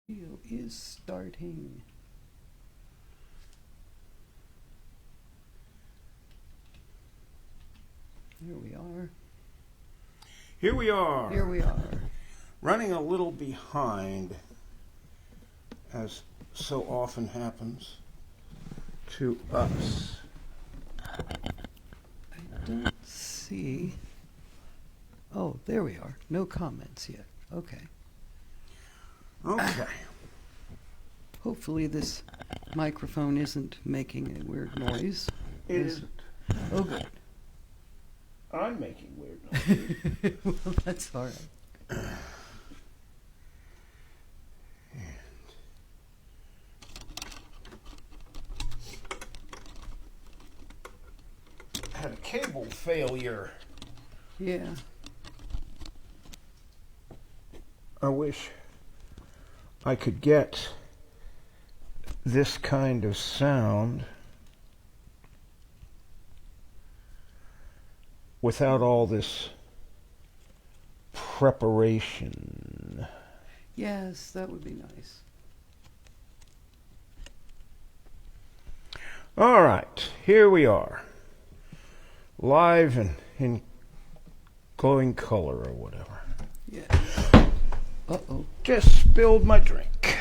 Video is starting. Here we are. Here we are. Here we are. Running a little behind, as so often happens to us. I don't see. Oh, there we are. No comments yet. Okay. Okay. Hopefully this microphone isn't making a weird noise. It isn't. Oh, good. I'm making weird noises. Well, that's all right. Had a cable failure. Yeah. I wish I could get this kind of sound without all this preparation. Yes, that would be nice. All right, here we are. Live and in glowing color or whatever. Yeah. Uh-oh. Just spilled my drink.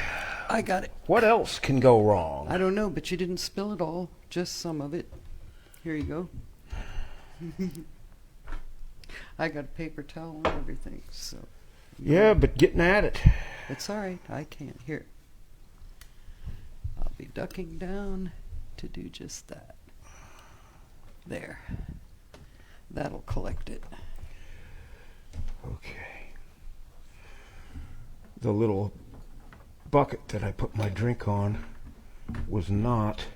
I got it. What else can go wrong? I don't know, but you didn't spill it all. Just some of it. Here you go. I got a paper towel and everything, so. Yeah, but getting at it. It's all right. I can't. Here. I'll be ducking down to do just that. There. That'll collect it. Okay. The little bucket that I put my drink on was not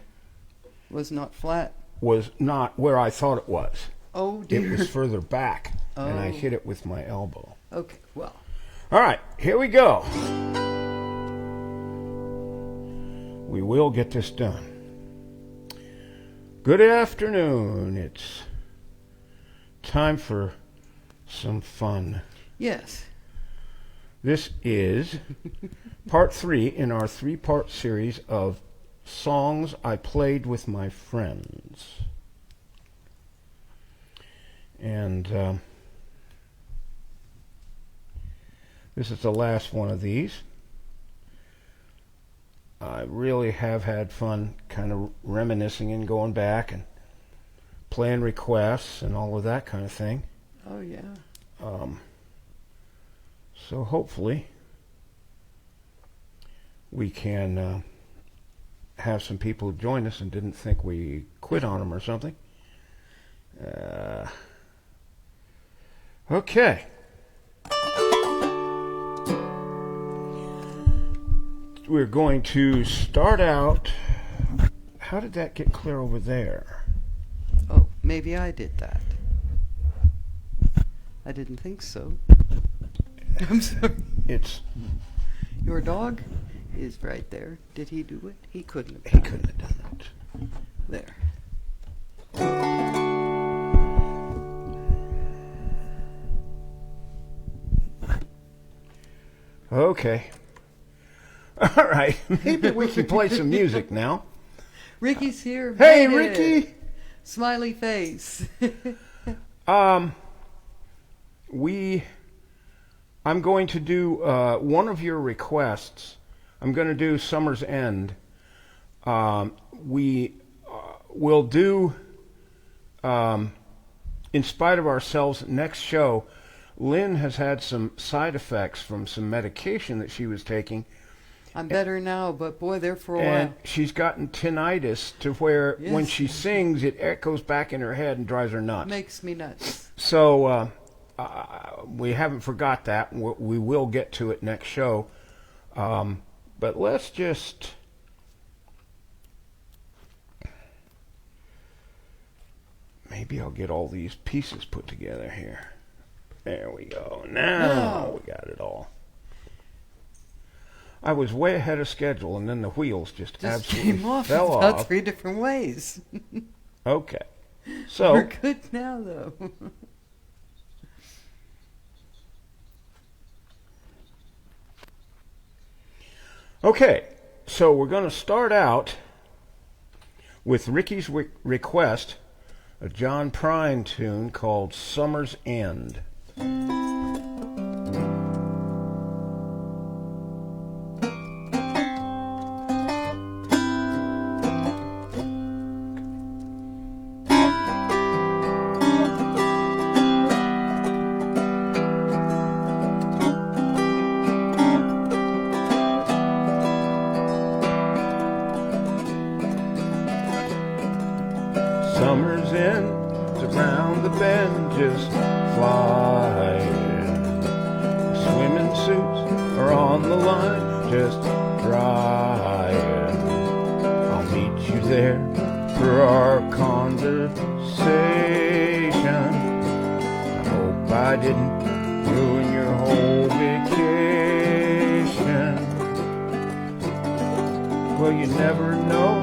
flat. was not where I thought it was. Oh dear. It was further back, and I Oh. hit it with my elbow. Okay, well. All right, here we go. We will get this done. Good afternoon. It's time for some fun. Yes. This is part 3 in our 3-part series of songs I played with my friends. And this is the last one of these. I really have had fun kind of reminiscing and going back and playing requests and all of that kind of thing. Oh yeah. So hopefully we can have some people who join us and didn't think we quit on them or something. Okay. We're going to start out. How did that get clear over there? Oh, maybe I did that. I didn't think so. I'm sorry. It's Your dog is right there. Did he do it? He couldn't have he done couldn't have done it. it. There. Okay. All right. Maybe we can play some music now. Ricky's here. Hey, Made it. Ricky. Smiley face. I'm going to do one of your requests. I'm going to do Summer's End. We will do In Spite of Ourselves next show. Lynn has had some side effects from some medication that she was taking. I'm better now, but boy, there for a And while. she's gotten tinnitus to where when Yes. she sings, it echoes back in her head and drives her nuts. Makes me nuts. So we haven't forgot that. We will get to it next show. But let's just... Maybe I'll get all these pieces put together here. There we go. Now we got it all. I was way ahead of schedule, and then the wheels just absolutely came off fell about off. 3 different ways. Okay. So We're good now, though. Okay, so we're going to start out with Ricky's request, a John Prine tune called Summer's End. Summer's end's around the bend, just flying. Swimming suits are on the line, just drying. I'll meet you there for our conversation. I hope I didn't ruin your whole vacation. Well, you never know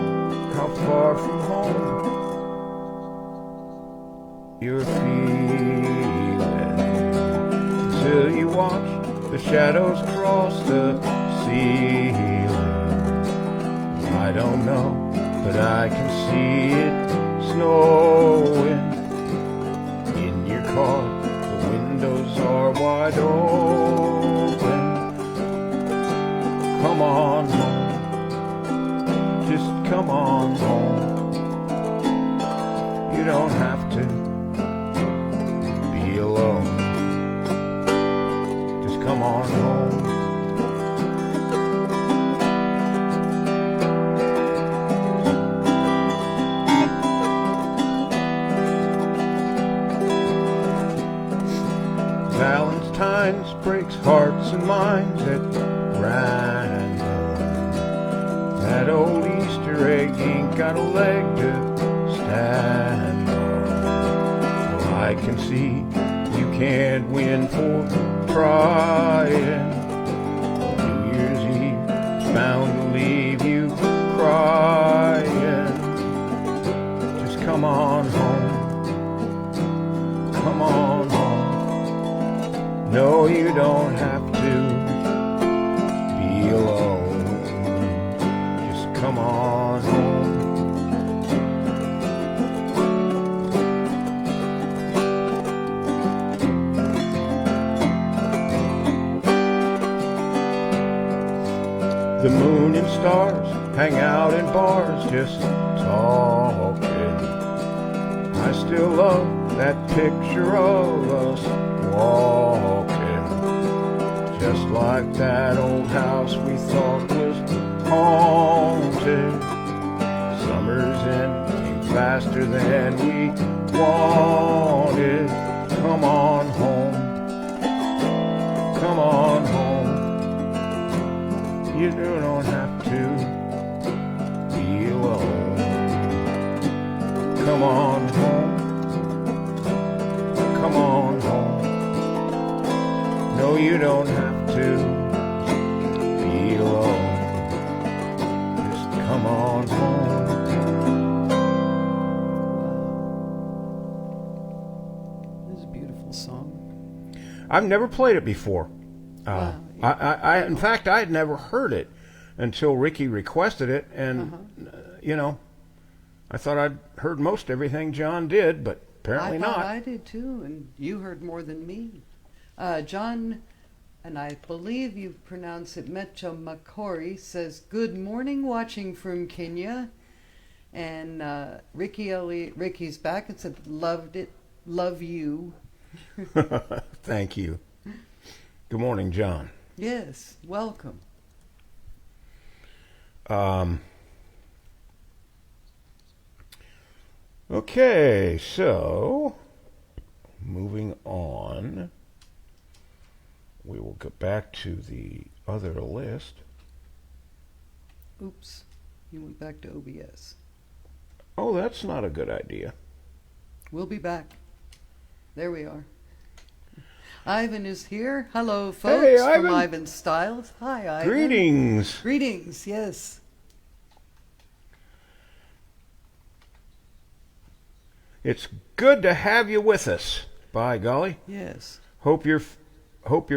how far from home you're feeling until you watch the shadows cross the ceiling. I don't know, but I can see it snowing in your car. The windows are wide open. Come on home, just come on home. You don't have to be alone. Just come on home. Valentine's breaks hearts and minds at random. That old Easter egg ain't got a leg to stand on. I can see you can't win for trying. New Year's Eve is bound to leave you crying. Just come on home. Come on home. No, you don't have to be alone. Just come on home. The moon and stars hang out in bars just talking. I still love that picture of us walking, just like that old house we thought was haunted. Summer's end came faster than we wanted. Come on home. Come on home. You don't have to be alone. Come on home. Come on home. No, you don't have to be alone. Just come on home. Wow. This is a beautiful song. I've never played it before. Wow. In fact, I had never heard it until Ricky requested it, and I thought I'd heard most everything John did, but apparently I not. thought I did too, and you heard more than me. John, and I believe you pronounce it Mecha Makori, says, "Good morning, watching from Kenya." And Ricky's back and said, "Loved it, love you." Thank you. Good morning, John. Yes, welcome. Okay, so moving on, we will get back to the other list. Oops, you went back to OBS. Oh, that's not a good idea. We'll be back. There we are. Ivan is here. Hello, folks, Hey, from Ivan. Ivan Styles. Hi, Ivan. Greetings. Greetings, yes. It's good to have you with us. By golly. Yes, Hope you're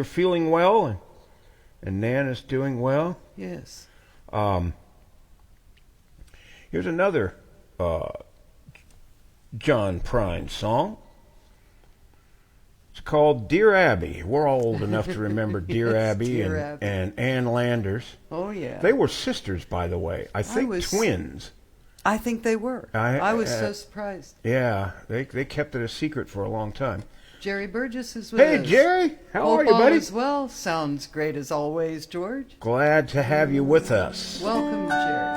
feeling well, and Nan is doing well. yes. Here's another John Prine song. It's called Dear Abby. We're all old enough to remember Dear Yes, Abby, Dear and, Abby. and Ann Landers. Oh, yeah. They were sisters, by the way. I think twins. I think they were. I was so surprised. Yeah, they kept it a secret for a long time. Jerry Burgess is with us. Hey, Jerry. How are you, Hope all buddy? is well. Sounds great as always, George. Glad to have you with us. Welcome, Jerry.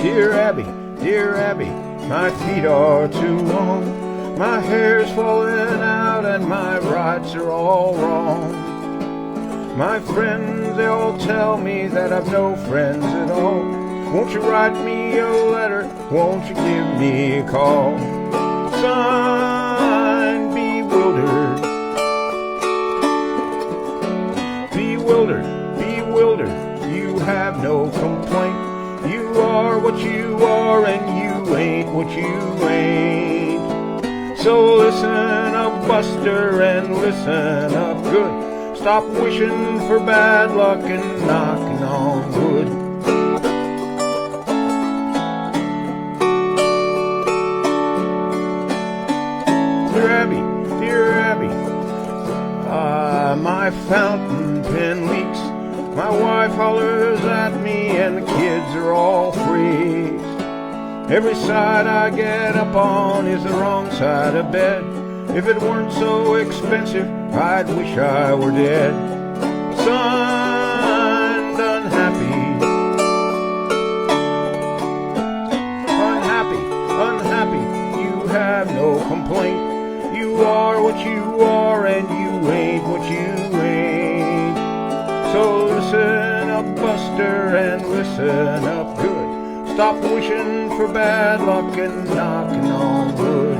Dear Abby, my feet are too long. My hair's falling out and my rights are all wrong. My friends, they all tell me that I've no friends at all. Won't you write me a letter? Won't you give me a call? Signed, bewildered. Bewildered, you have no complaint. You are what you are and you ain't what you ain't. So listen up, Buster, and listen up good. Stop wishing for bad luck and knocking on wood. Dear Abby, my fountain pen leaks. My wife hollers at me and the kids are all freaks. Every side I get up on is the wrong side of bed. If it weren't so expensive, I'd wish I were dead. Signed, unhappy, you have no complaint. You are what you are and you ain't what you ain't. So listen up, Buster, and listen up good. Stop wishing for bad luck and knocking on wood.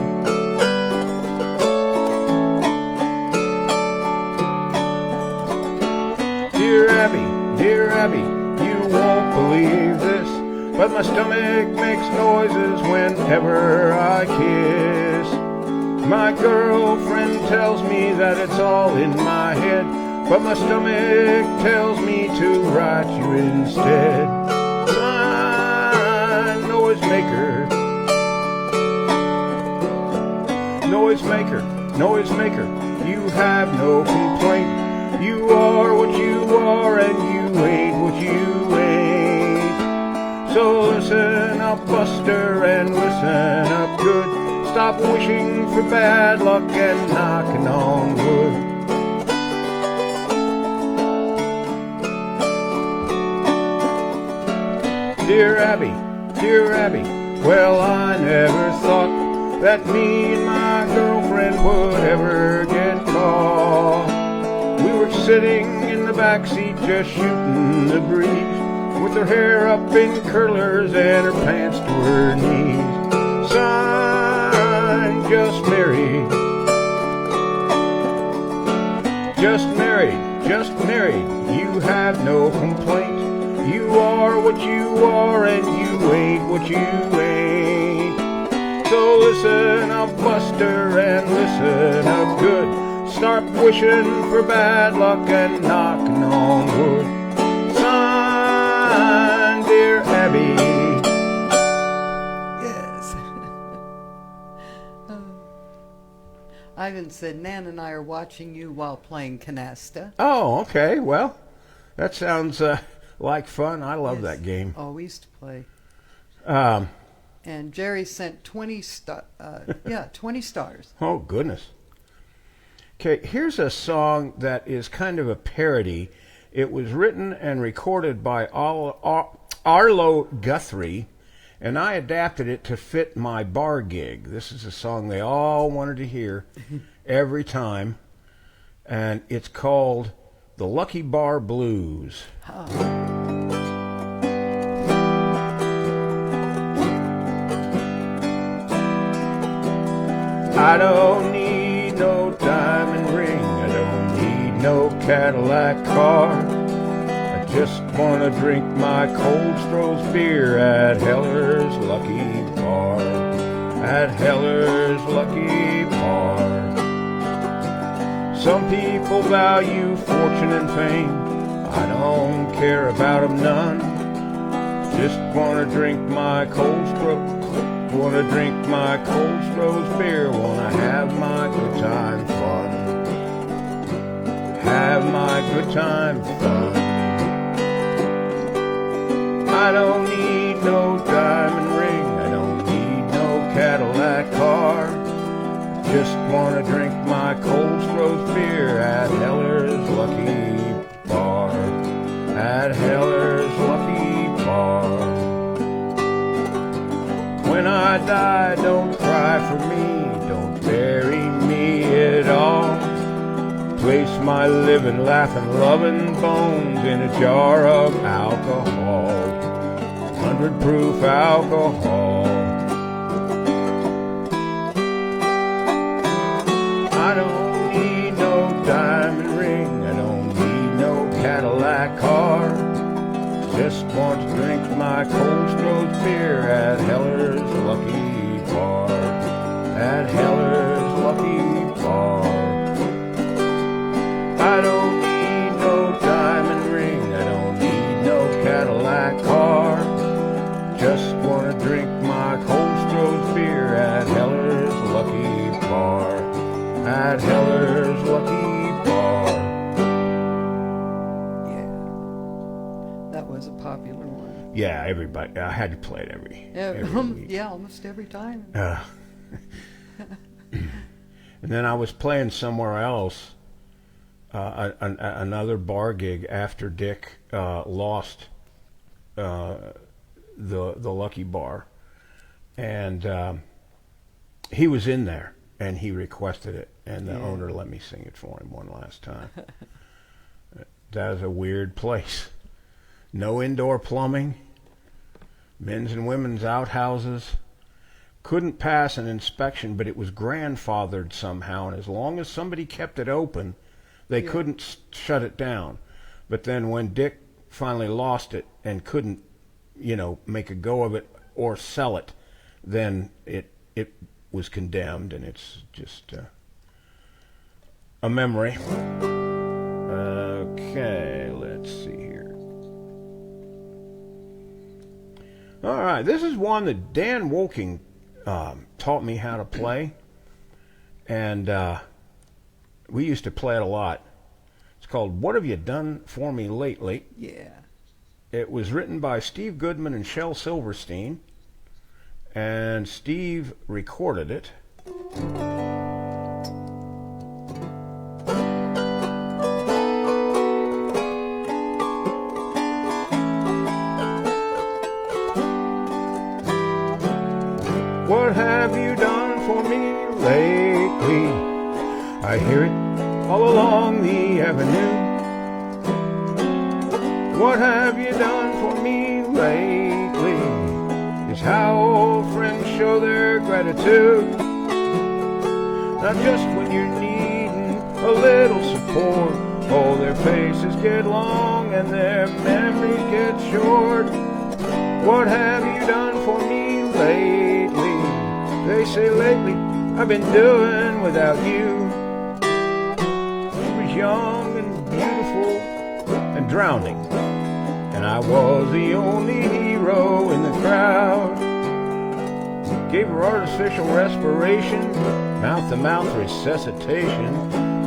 Dear Abby, you won't believe this, but my stomach makes noises whenever I kiss. My girlfriend tells me that it's all in my head, but my stomach tells me to write you instead. Noisemaker, you have no complaint. You are what you are and you ain't what you ain't. So listen up, Buster, and listen up good. Stop wishing for bad luck and knocking on wood. Dear Abby, well, I never thought that me and my girlfriend would ever get caught. We were sitting in the backseat just shooting the breeze, with her hair up in curlers and her pants to her knees. Signed, just married. You have no complaint. You are what you are and you ain't what you ain't. So listen up, Buster, and listen up good. Start wishing for bad luck and knocking on wood. Signed, Dear Abby. Yes. Ivan said, Nan and I are watching you while playing canasta. Oh, okay. Well, that sounds like fun. I love that game. Oh, we used to play. Um, And Jerry sent 20 stars. Oh, goodness. Okay, here's a song that is kind of a parody. It was written and recorded by Arlo Guthrie, and I adapted it to fit my bar gig. This is a song they all wanted to hear every time, and it's called The Lucky Bar Blues. I don't need no diamond ring, I don't need no Cadillac car. I just want to drink my Cold Stroh's beer at Heller's Lucky Bar. At Heller's Lucky Some people value fortune and fame. I don't care about 'em none. Just wanna drink my Cold Stroke. Wanna drink my Cold Stroke's beer. Wanna have my good time fun. Have my good time fun. I don't need no diamond ring. I don't need no Cadillac car. Just wanna drink my Cold Stroke's beer at Heller's Lucky Bar. At Heller's Lucky Bar. When I die, don't cry for me. Don't bury me at all. Place my living, laughing, loving bones in a jar of alcohol. 100 proof alcohol. I don't need no diamond ring. I don't need no Cadillac car. Just want to drink my Cold Stroke's beer at Heller's Lucky Bar. At Heller's Lucky Bar. I don't need no diamond ring. I don't need no Cadillac car. Just want to drink my Cold Stroke's beer at Heller's Lucky Bar. At Heller's Lucky Bar. Yeah. That was a popular one. Yeah, everybody. I had to play it every week. Yeah, almost every time. And then I was playing somewhere else, another bar gig after Dick lost the Lucky Bar, and he was in there and he requested it, and the owner let me sing it for him one last time. That is a weird place. No indoor plumbing, men's and women's outhouses. Couldn't pass an inspection, but it was grandfathered somehow, and as long as somebody kept it open, they couldn't shut it down. But then when Dick finally lost it and couldn't, make a go of it or sell it, then it was condemned, and it's just a memory. Okay, let's see here. All right, this is one that Dan Woking taught me how to play, and we used to play it a lot. It's called "What Have You Done For Me Lately?" Yeah. It was written by Steve Goodman and Shel Silverstein, and Steve recorded it. What have you done for me lately? I hear it all along the avenue. What have you done for me lately? Is how old friends show their gratitude. Not just when you're needing a little support. Oh, their faces get long and their memories get short. What have you done for me lately? They say lately I've been doing without you. She was young and beautiful and drowning, and I was the only hero in the crowd. Gave her artificial respiration, mouth-to-mouth resuscitation,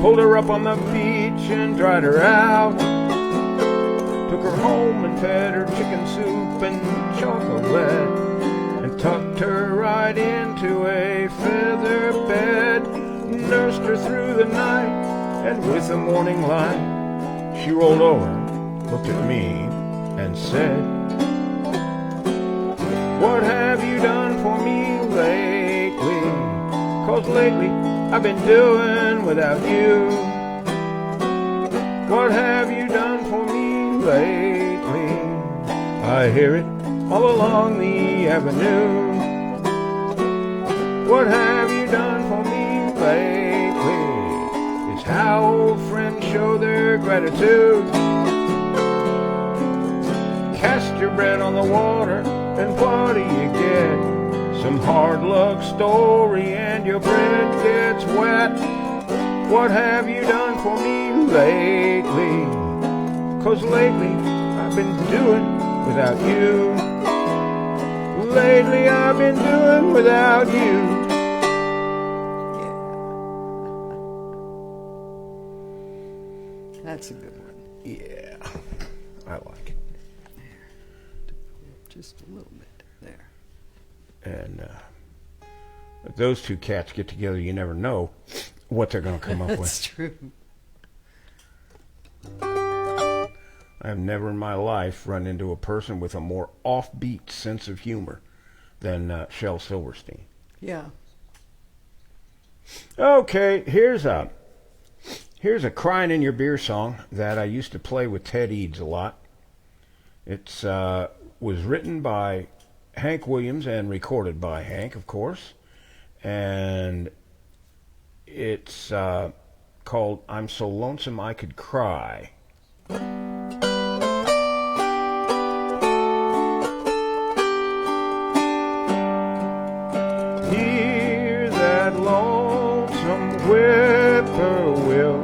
pulled her up on the beach and dried her out. Took her home and fed her chicken soup and chocolate, and tucked her right into a feather bed. Nursed her through the night, and with the morning light, she rolled over, looked at me, and said, what have you done for me lately? 'Cause lately I've been doing without you. What have you done for me lately? I hear it all along the avenue. What have you done for me lately? It's how old friends show their gratitude. Cast your bread on the water, and what do you get? Some hard luck story and your bread gets wet. what have you done for me lately? 'Cause lately I've been doing without you. Lately I've been doing without you. Yeah. That's a good one. Yeah, I like it. Just a little bit there. And if those two cats get together, you never know what they're going to come up with. That's true. I have never in my life run into a person with a more offbeat sense of humor than Shel Silverstein. Yeah. Okay, here's a crying in your beer song that I used to play with Ted Eads a lot. It's was written by Hank Williams and recorded by Hank, of course. And it's called I'm So Lonesome I Could Cry. Hear that lonesome whippoorwill.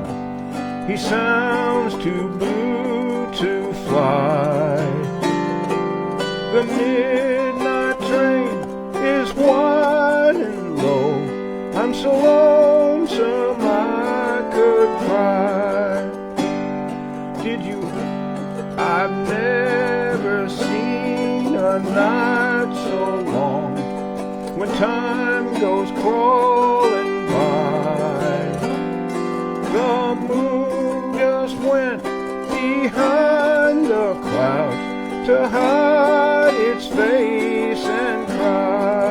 He sounds too blue to fly. The midnight train is wide and low. I'm so lonesome I could cry. Did you? I've never seen a night so long when time goes crawling by. The moon just went behind the clouds to hide its face and cry.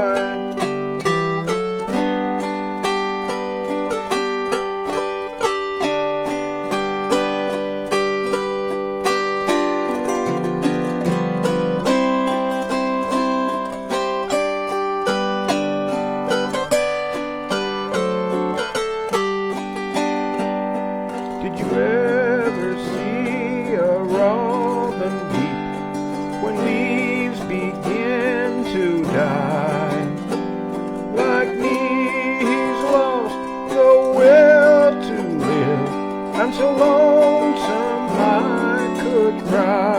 Did you ever see a robin weep when leaves begin to die? Like me, he's lost the will to live. I'm so lonesome I could cry.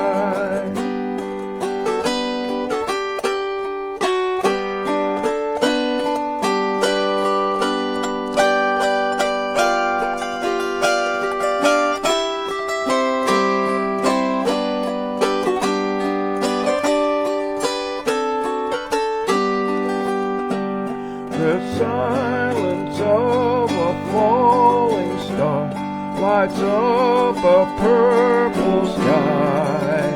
The silence of a falling star lights up a purple sky.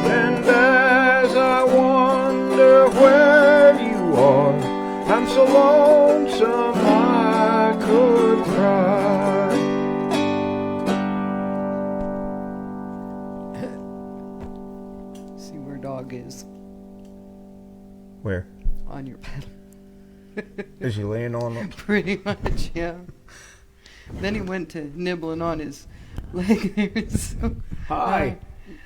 And as I wonder where you are, I'm so lonesome I could cry. See where dog is Where? on your pedal. Is he laying on them? Pretty much, yeah. Then he went to nibbling on his leg there. So, Hi.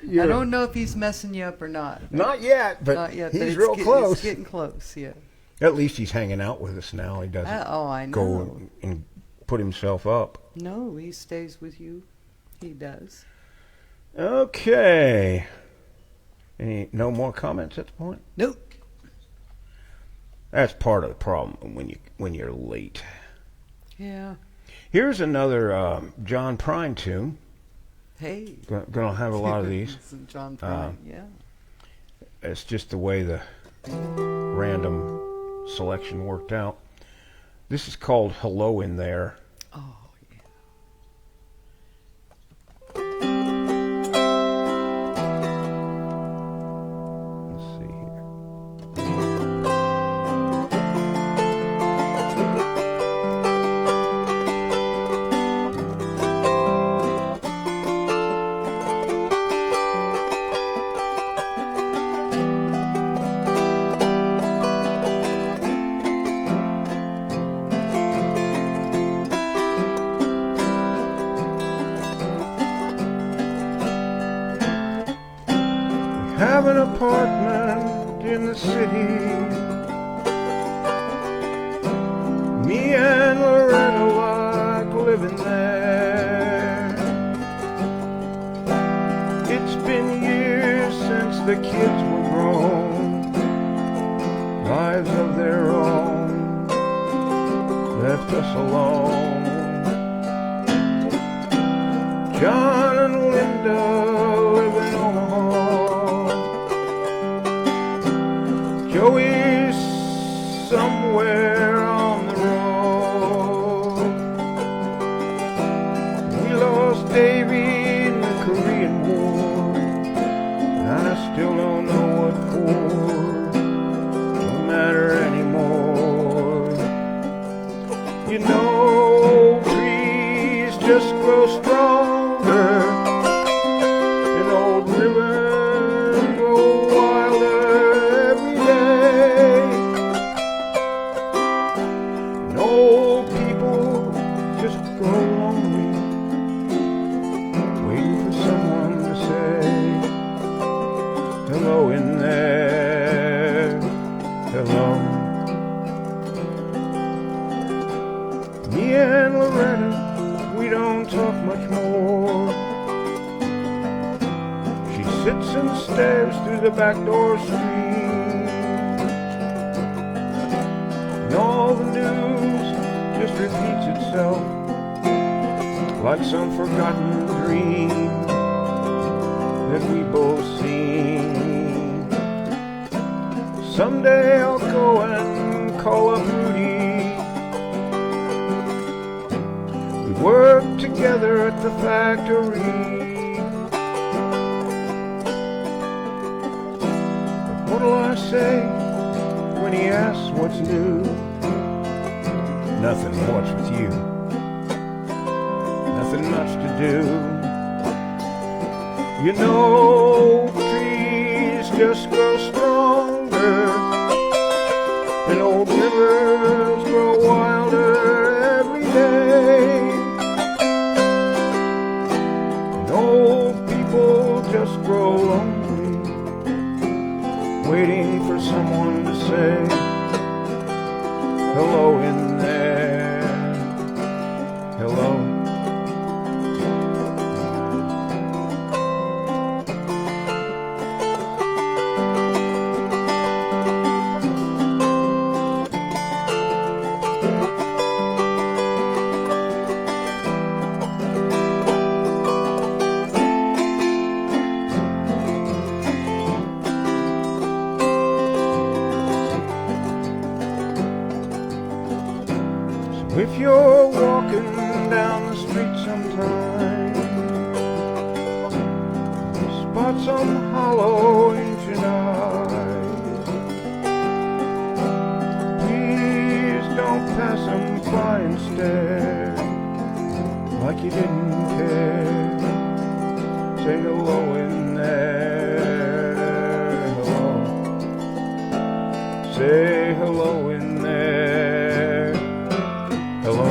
I don't know if he's messing you up or not. Not yet, but Not yet, he's but it's real close. It's getting close, yeah. At least he's hanging out with us now. He doesn't I know. go and put himself up. No, he stays with you. He does. Okay. No more comments at the point? Nope. That's part of the problem when you're late. Yeah. Here's another John Prine tune. Hey. Gonna have a lot of these. Some John Prine, yeah. It's just the way the random selection worked out. This is called Hello in There. Oh, yeah. Let's see here. Have an apartment in the city. Me and Loretta like living left us alone. John and Linda live in Omaha. Joey's somewhere on the road. We lost Davy in the Korean War, and I still don't know what for. Don't matter anymore. You know, trees just grow stronger, and old rivers grow wilder every day, and old people just grow lonely, waiting for someone to say hello in there, hello. Me and Loretta, we don't talk much more. She sits and stares through the back door screen, and all the news just repeats itself like some forgotten dream that we both seen. Someday I'll go and call up Rudy. We worked together at the factory. But what'll I say when he asks what's new? Nothing, what's with you? Nothing much to do. You know, trees just grow stronger, and old rivers grow wilder every day, and old people just grow lonely, waiting for someone to say hello in there, hello. If you're walking down the street sometime, spot some hollow ancient eyes, please don't pass them by and stare like you didn't care. Say hello in there, hello. Say hello in there, hello.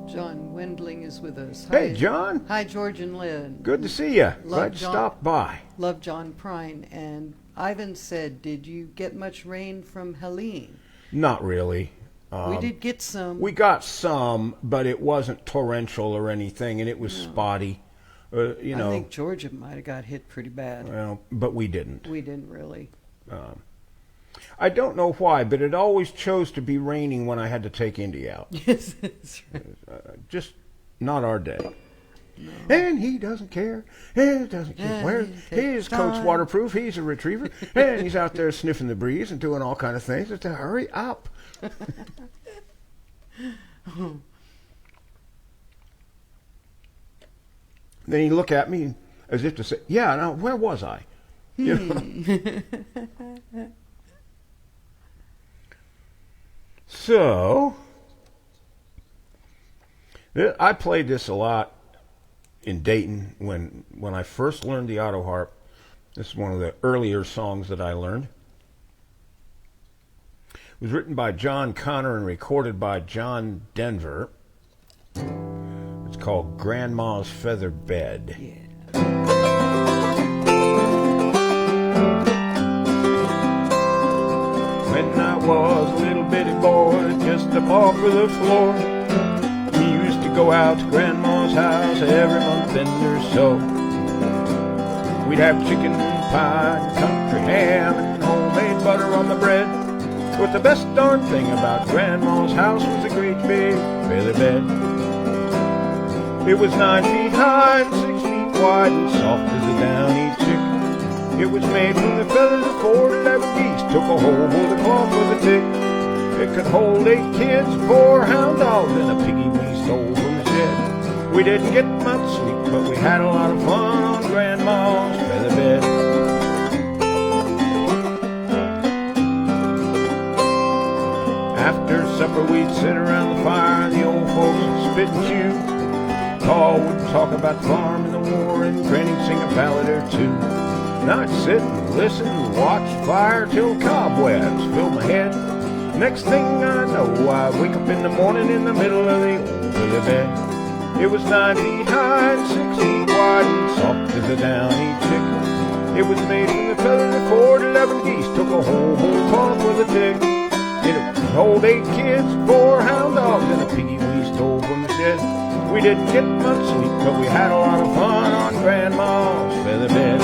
John Wendling is with us. Hey, John. Hi, George and Lynn. Good to see you. Love Glad you John. stopped by. Love John Prine. And Ivan said, did you get much rain from Helene? Not really. We did get some. We got some, but it wasn't torrential or anything, and it was spotty. You know, I think Georgia might have got hit pretty bad. well, but we didn't. We didn't really. I don't know why, but it always chose to be raining when I had to take Indy out. Yes, that's right. Just not our day. No. And he doesn't care. He doesn't care. Where his coat's waterproof. He's a retriever, and he's out there sniffing the breeze and doing all kind of things. Just to hurry up. Then he look at me as if to say, "Yeah, now where was I?" You know? So I played this a lot in Dayton when I first learned the Autoharp. This is one of the earlier songs that I learned. It was written by John Connor and recorded by John Denver. It's called Grandma's Feather Bed. Yeah. When I was a little bitty boy, just up off of the floor, we used to go out to Grandma's house every month and or so. We'd have chicken pie, and country ham, and homemade butter on the bread. But the best darn thing about Grandma's house was a great big feather bed. It was 9 feet high and 6 feet wide and soft as a downy chick. It was made from the feathers of 4 to 11 geese. Took a hole where the cloth was a tick. It could hold 8 kids, 4 hound dogs, and a piggy we stole from the shed. We didn't get much sleep, but we had a lot of fun on Grandma's feather bed. After supper we'd sit around the fire and the old folks would spit and chew. Pa would talk about the farm and the war, and Granny'd sing a ballad or two. And I'd sit and listen and watch the fire till cobwebs filled my head. Next thing I know, I wake up in the morning in the middle of the old feather bed. It was 9 feet high and 6 feet wide and soft as a downy chick. It was made from the feathers of 4 to 11 geese. Took a whole cloth with a tick. It would hold 8 kids, 4 hound dogs, and a piggy we stole from the shed. We didn't get much sleep, but we had a lot of fun on Grandma's feather bed.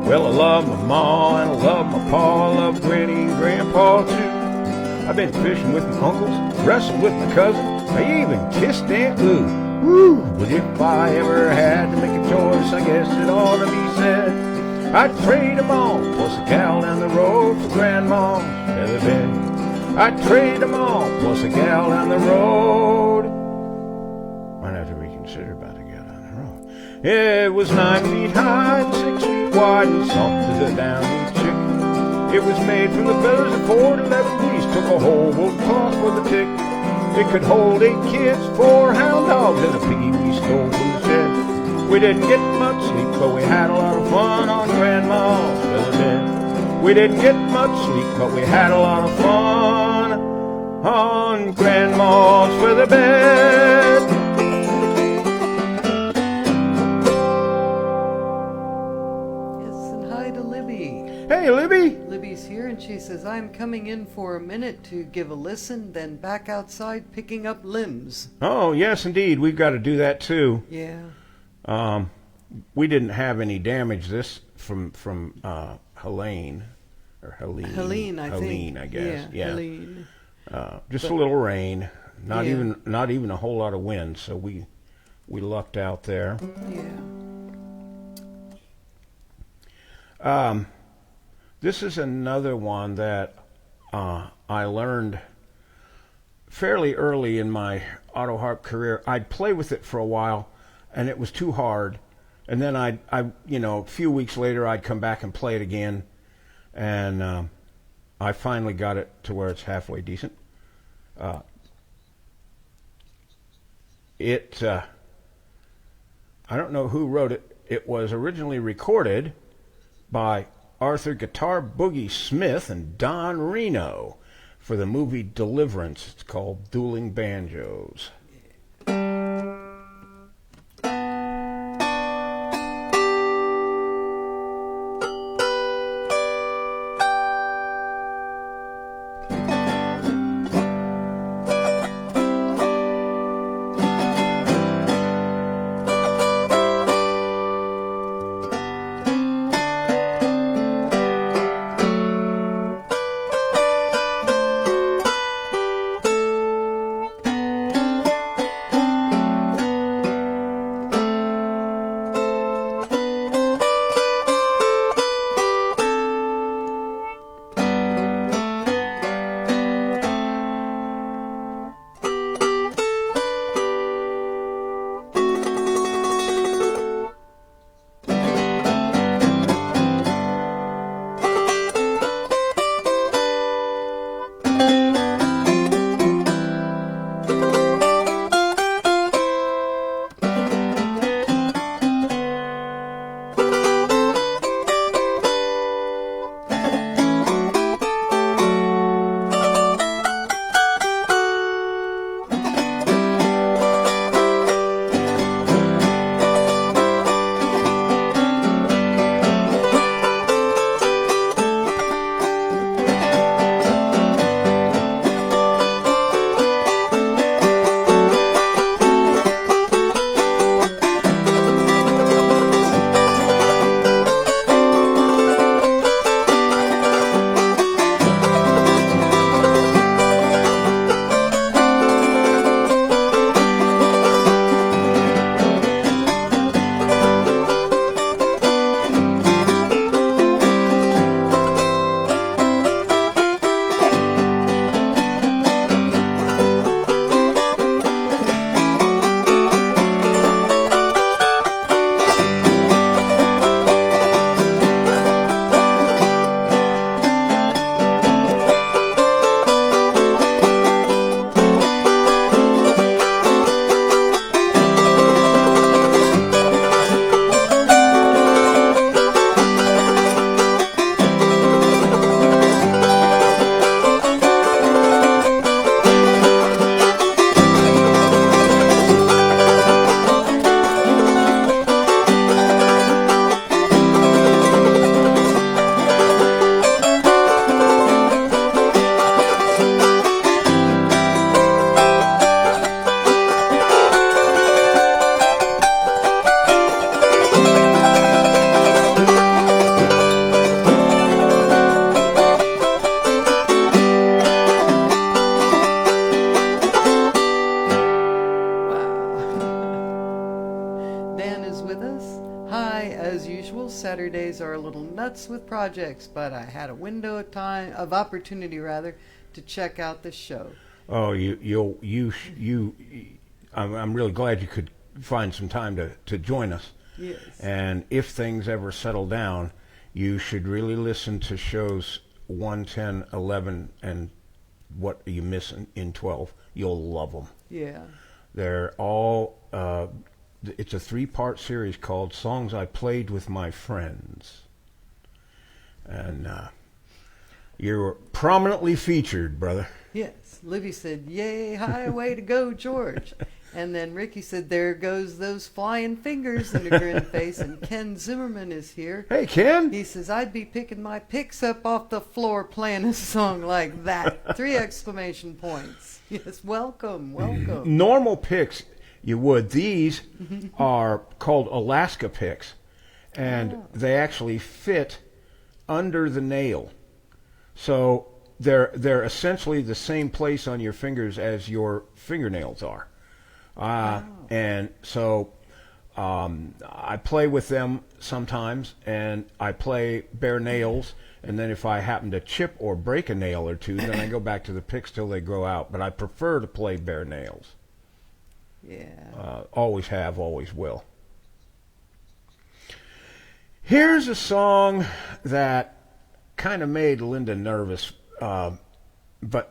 Well, I love my ma and I love my pa, I love Granny and Grandpa too. I've been fishing with my uncles, wrestled with my cousin, I even kissed Aunt Lou. Woo! But if I ever had to make a choice, I guess it ought to be said I'd trade 'em all, plus a gal down the road for Grandma's feather bed. I'd trade 'em all, plus a gal down the road. Might have to reconsider about a gal down the road. It was 9 feet high and 6 feet wide and soft as a downy chick. It was made from the feathers of 4 to 11 geese. Took a whole wool cloth with a tick. It could hold 8 kids, 4 hound dogs, and a piggy we stole from the shed. We didn't get much sleep, but we had a lot of fun on Grandma's feather bed. We didn't get much sleep, but we had a lot of fun on Grandma's feather bed. Yes, and hi to Libby. Hey, Libby. Libby's here, and she says, I'm coming in for a minute to give a listen, then back outside picking up limbs. Oh, yes, indeed. We've got to do that, too. Yeah. We didn't have any damage this from Helene, or Helene. Helene, I think. Helene, I guess. Yeah. Helene. Just a little rain, not even a whole lot of wind, so we lucked out there. Yeah. This is another one that I learned fairly early in my Autoharp career. I'd play with it for a while, and it was too hard. And then a few weeks later, I'd come back and play it again, and I finally got it to where it's halfway decent. I don't know who wrote it. It was originally recorded by Arthur Guitar Boogie Smith and Don Reno for the movie Deliverance. It's called Dueling Banjos. Saturdays are a little nuts with projects, but I had a window of opportunity to check out the show. Oh, I'm really glad you could find some time to join us. Yes. And if things ever settle down, you should really listen to shows 1, 10, 11, and what you miss in 12. You'll love them. Yeah. They're all, it's a 3-part series called Songs I Played with My Friends. And you're prominently featured, brother. Yes. Libby said, "Yay, highway to go, George." And then Ricky said, "There goes those flying fingers," in a grin face. And Ken Zimmerman is here. Hey, Ken. He says, "I'd be picking my picks up off the floor playing a song like that." 3 exclamation points. Yes, welcome. Normal picks, you would. These are called Alaska picks, and they actually fit under the nail. So they're essentially the same place on your fingers as your fingernails are. And so I play with them sometimes, and I play bare nails, and then if I happen to chip or break a nail or two, then I go back to the picks till they grow out. But I prefer to play bare nails. Yeah. Always have, always will. Here's a song that kind of made Linda nervous, but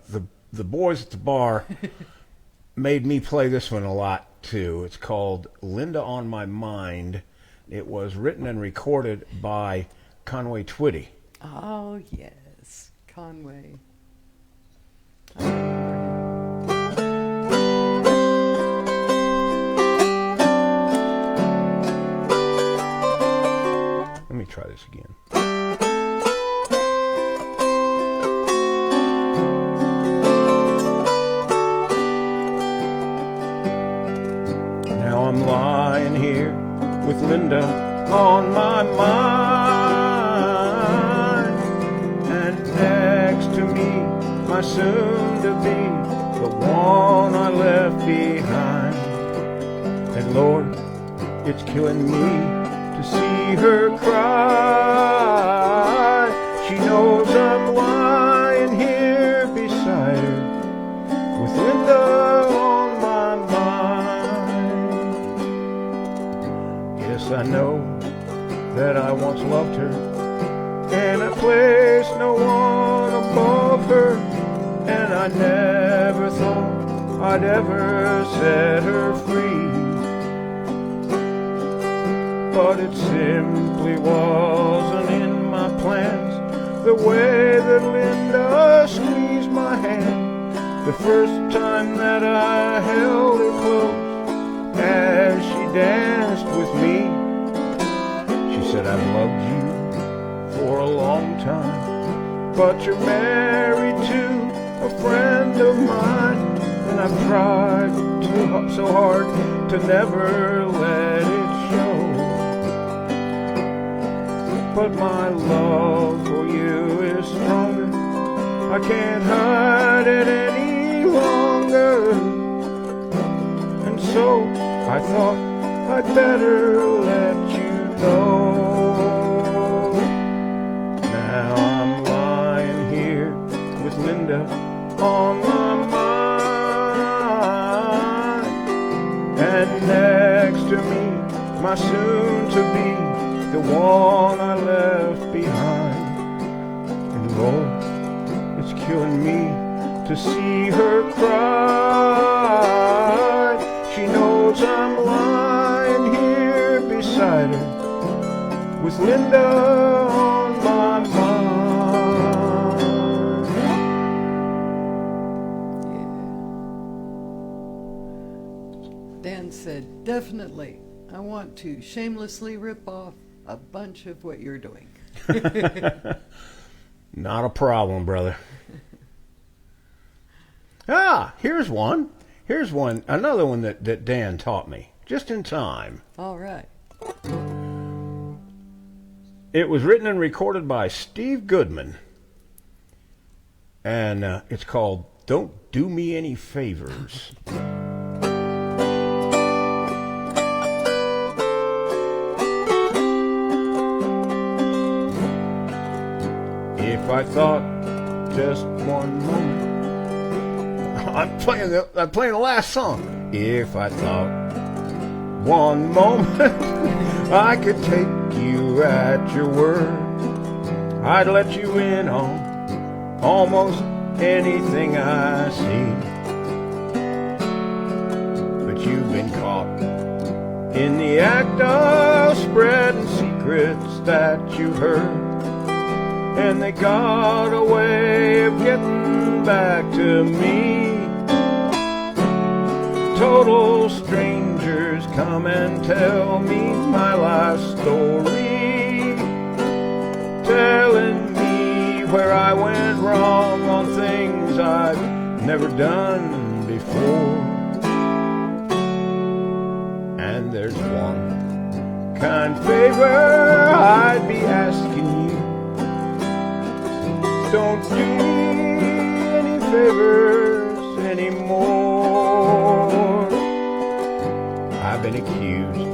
the boys at the bar made me play this one a lot too. It's called "Linda on My Mind." It was written and recorded by Conway Twitty. Oh, yes. Conway. Let me try this again. Now I'm lying here with Linda on my mind, and next to me, my soon-to-be, the one I left behind. And Lord, it's killing me to see her cry. She knows I'm lying here beside her with Linda on my mind. Yes, I know that I once loved her, and I placed no one above her, and I never thought I'd ever set her free. But it simply wasn't in my plans, the way that Linda squeezed my hand the first time that I held her close as she danced with me. She said, "I've loved you for a long time, but you're married to a friend of mine, and I've tried so hard to never let it show. But my love for you is stronger, I can't hide it any longer. And so I thought I'd better let you know. Now I'm lying here with Linda on my mind, and next to me, my soon-to-be, the one I left behind. And Lord, it's killing me to see her cry. She knows I'm lying here beside her with Linda on my mind. Yeah. Dan said, "Definitely. I want to shamelessly rip off a bunch of what you're doing." Not a problem, brother. Here's one. Another one that Dan taught me, just in time. All right. It was written and recorded by Steve Goodman, and it's called "Don't Do Me Any Favors." If I thought just one moment. I'm playing the last song. If I thought one moment I could take you at your word, I'd let you in on almost anything I see. But you've been caught in the act of spreading secrets that you heard, and they got a way of getting back to me. Total strangers come and tell me my life story, telling me where I went wrong on things I've never done before. And there's one kind favor I'd be asking you. Don't do me any favors anymore. I've been accused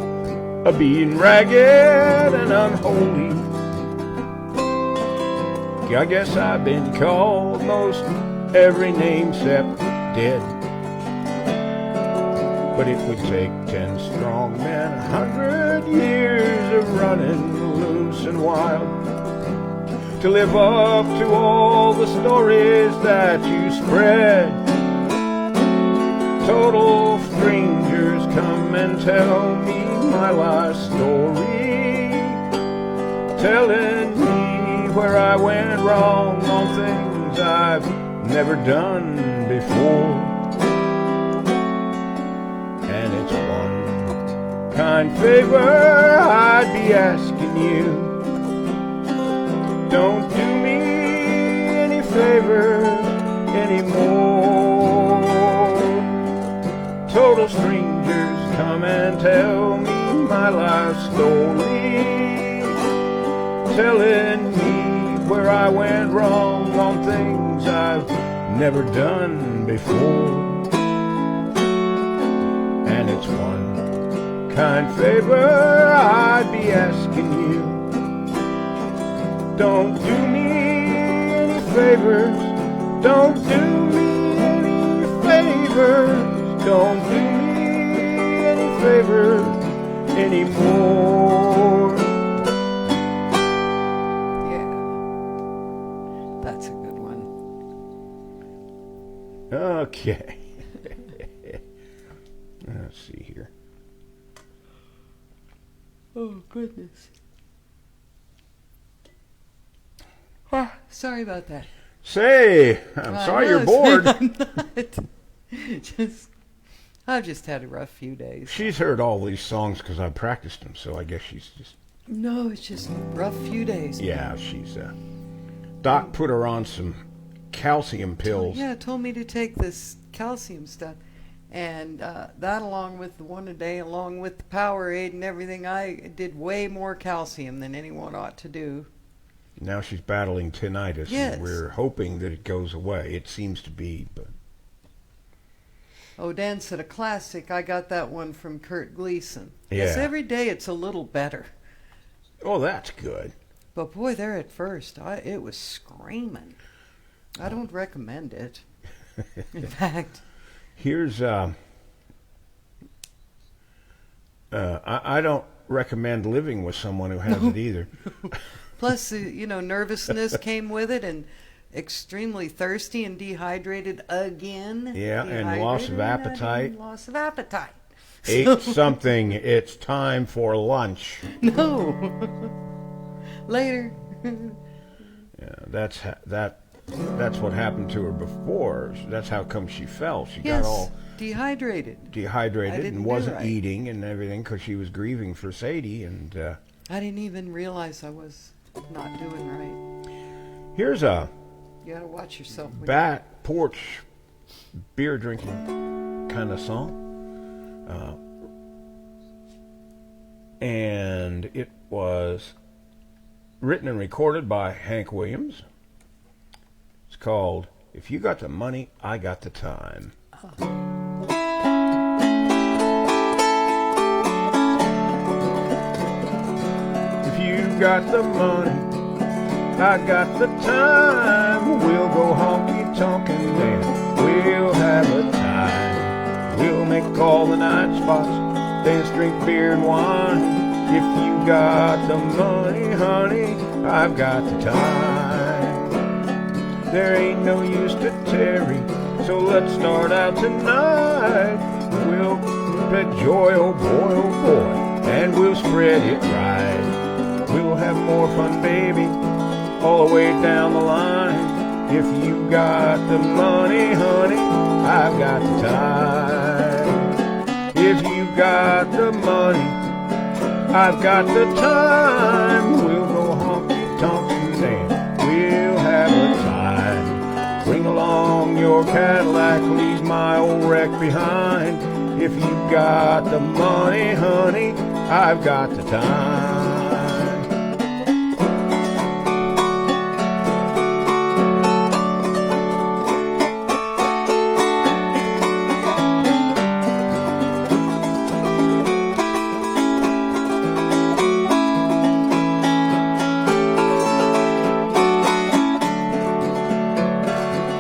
of being ragged and unholy. I guess I've been called most every name except dead. But it would take 10 strong men, 100 years of running loose and wild, to live up to all the stories that you spread. Total strangers come and tell me my life story, telling me where I went wrong on things I've never done before. And it's one kind favor I'd be asking you. Don't do me any favors anymore. Total strangers come and tell me my life story, telling me where I went wrong on things I've never done before. And it's one kind favor I'd be asking you. Don't do me any favors. Don't do me any favors. Don't do me any favors anymore. Yeah, that's a good one. Okay. Let's see here. Oh, goodness. Sorry about that. Say, I'm sorry you're bored. I'm not. I've just had a rough few days. She's heard all these songs because I practiced them, so I guess she's just... No, it's just a rough few days. Yeah, she's... Doc put her on some calcium pills. Yeah, told me to take this calcium stuff. And that, along with the one a day, along with the Powerade and everything, I did way more calcium than anyone ought to do. Now she's battling tinnitus, yes. And we're hoping that it goes away. It seems to be, but... Oh, Dan said a classic. I got that one from Kurt Gleason. Yeah. Yes, every day it's a little better. Oh, that's good. But boy, there at first, it was screaming. I don't recommend it. In fact... Here's, I don't recommend living with someone who has it either. Plus, nervousness came with it, and extremely thirsty and dehydrated again. Yeah, and loss of appetite. Loss of appetite. Ate something. It's time for lunch. No. Later. Yeah, that's what happened to her before. That's how come she fell. She Yes, got all dehydrated and wasn't right. eating and everything because she was grieving for Sadie. And I didn't even realize I was not doing right. here's a You gotta watch yourself. back porch beer drinking kind of song. And it was written and recorded by Hank Williams. It's called If You Got the Money, I Got the Time. If you got the money, I got the time. We'll go honky-tonk and dance. We'll have a time. We'll make all the night spots, dance, drink beer and wine. If you got the money, honey, I've got the time. There ain't no use to tarry, so let's start out tonight. We'll spread joy, oh boy, and we'll spread it right. We'll have more fun, baby, all the way down the line. If you got the money, honey, I've got the time. If you got the money, I've got the time. We'll go honky-tonk and dance. We'll have a time. Bring along your Cadillac, leave my old wreck behind. If you got the money, honey, I've got the time.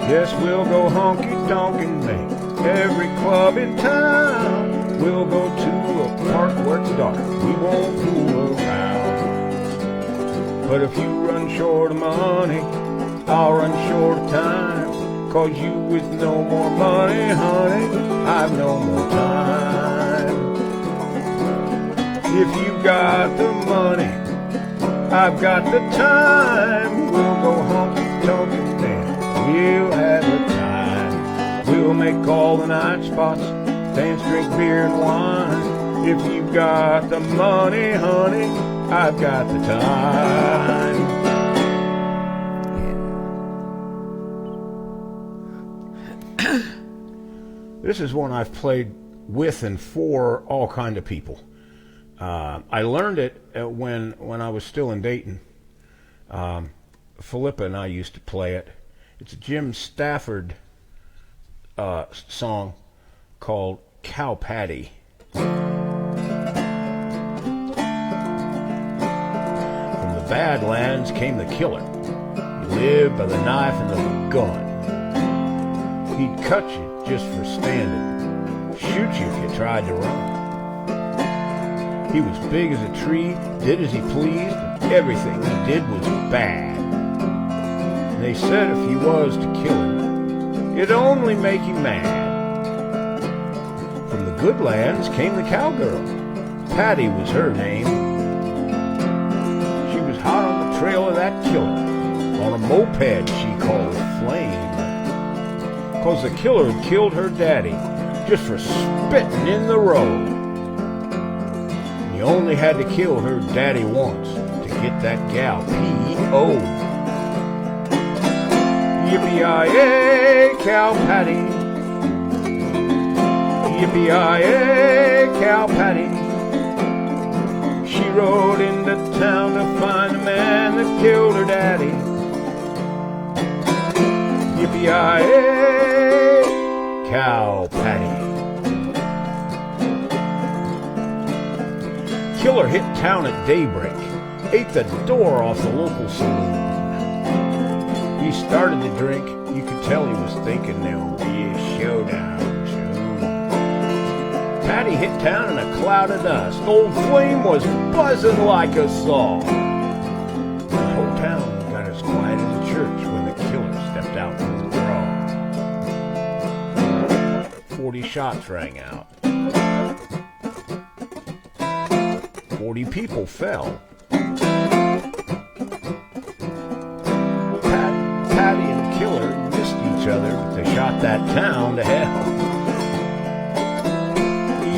Yes, we'll go honky-tonk and make every club in town. We'll go to a park where it's dark. We won't fool around. But if you run short of money, I'll run short of time. 'Cause you with no more money, honey, I've no more time. If you got the money, I've got the time. We'll go honky-tonk and dance. We'll have a time. We'll make all the night spots, dance, drink beer and wine. If you got the money, honey, I've got the time. This is one I've played with and for all kind of people. I learned it when I was still in Dayton. Philippa and I used to play it. It's a Jim Stafford song called Cow Patty. From the Badlands came the killer. He lived by the knife and the gun. He'd cut you just for standing, shoot you if you tried to run. He was big as a tree, did as he pleased, and everything he did was bad. They said if he was to kill him, it'd only make him mad. From the good lands came the cowgirl. Patty was her name. She was hot on the trail of that killer. On a moped she called Flame. 'Cause the killer had killed her daddy just for spitting in the road. And you only had to kill her daddy once to get that gal P.O. Yippee-yi-yay, Cow Patty. Yippee-yi-yay, Cow Patty. She rode into town to find the man that killed her daddy. Yippee-yi-yay, Cow Patty. Killer hit town at daybreak, ate the door off the local saloon. He started to drink. You could tell he was thinking there would be a showdown soon. Patty hit town in a cloud of dust. Old Flame was buzzing like a saw. The whole town got as quiet as a church when the killer stepped out from the draw. 40 shots rang out. 40 people fell. Patty and the killer missed each other, but they shot that town to hell.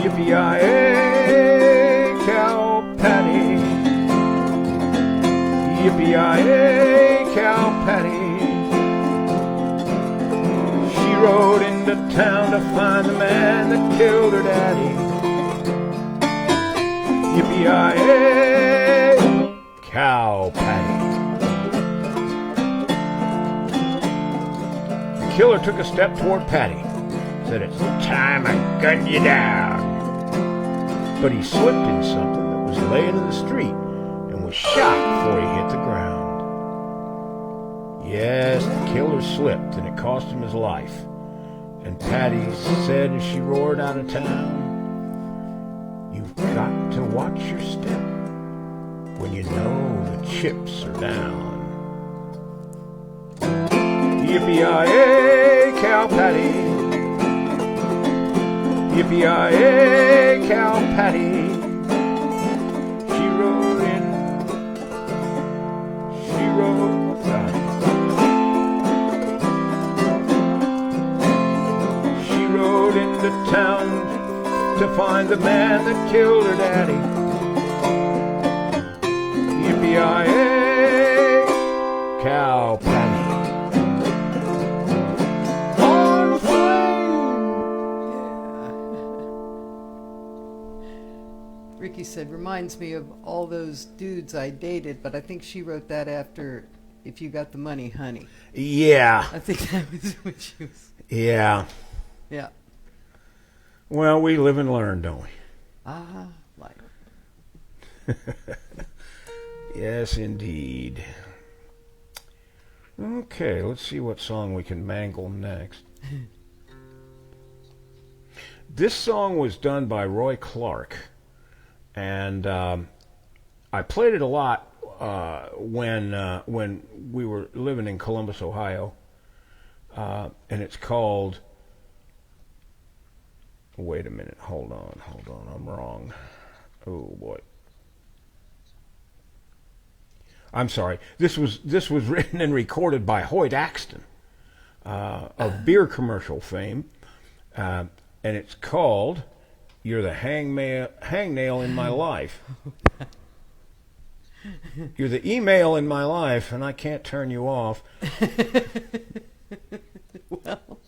Yippee-yi-yay, Cow Patty. Yippee-yi-yay, Cow Patty. She rode into town to find the man that killed her daddy. Yippee-yi-yay, Cow Patty. The killer took a step toward Patty. Said, "It's time I gun you down." But he slipped in something that was laying in the street and was shot before he hit the ground. killer slipped and it cost him his life. And Patty said as she roared out of town, "You've got to watch your step when you know the chips are down." Yippee-yi-yay, cow Patty. Yippee-yi-yay, cow Patty. She rode into town to find the man that killed her daddy. Yippee-yi-yay, cow Patty. On flame! Ricky said, reminds me of all those dudes I dated, but I think she wrote that after If You Got the Money, Honey. Yeah. I think that was what she was. Yeah. Yeah. Well, we live and learn, don't we? Life. Yes, indeed. Okay, let's see what song we can mangle next. This song was done by Roy Clark, and I played it a lot when we were living in Columbus, Ohio, and it's called... Wait a minute, hold on, I'm wrong. Oh boy. I'm sorry. This was written and recorded by Hoyt Axton of beer commercial fame, and it's called "You're the Hangnail in My Life." You're the email in my life, and I can't turn you off. Well,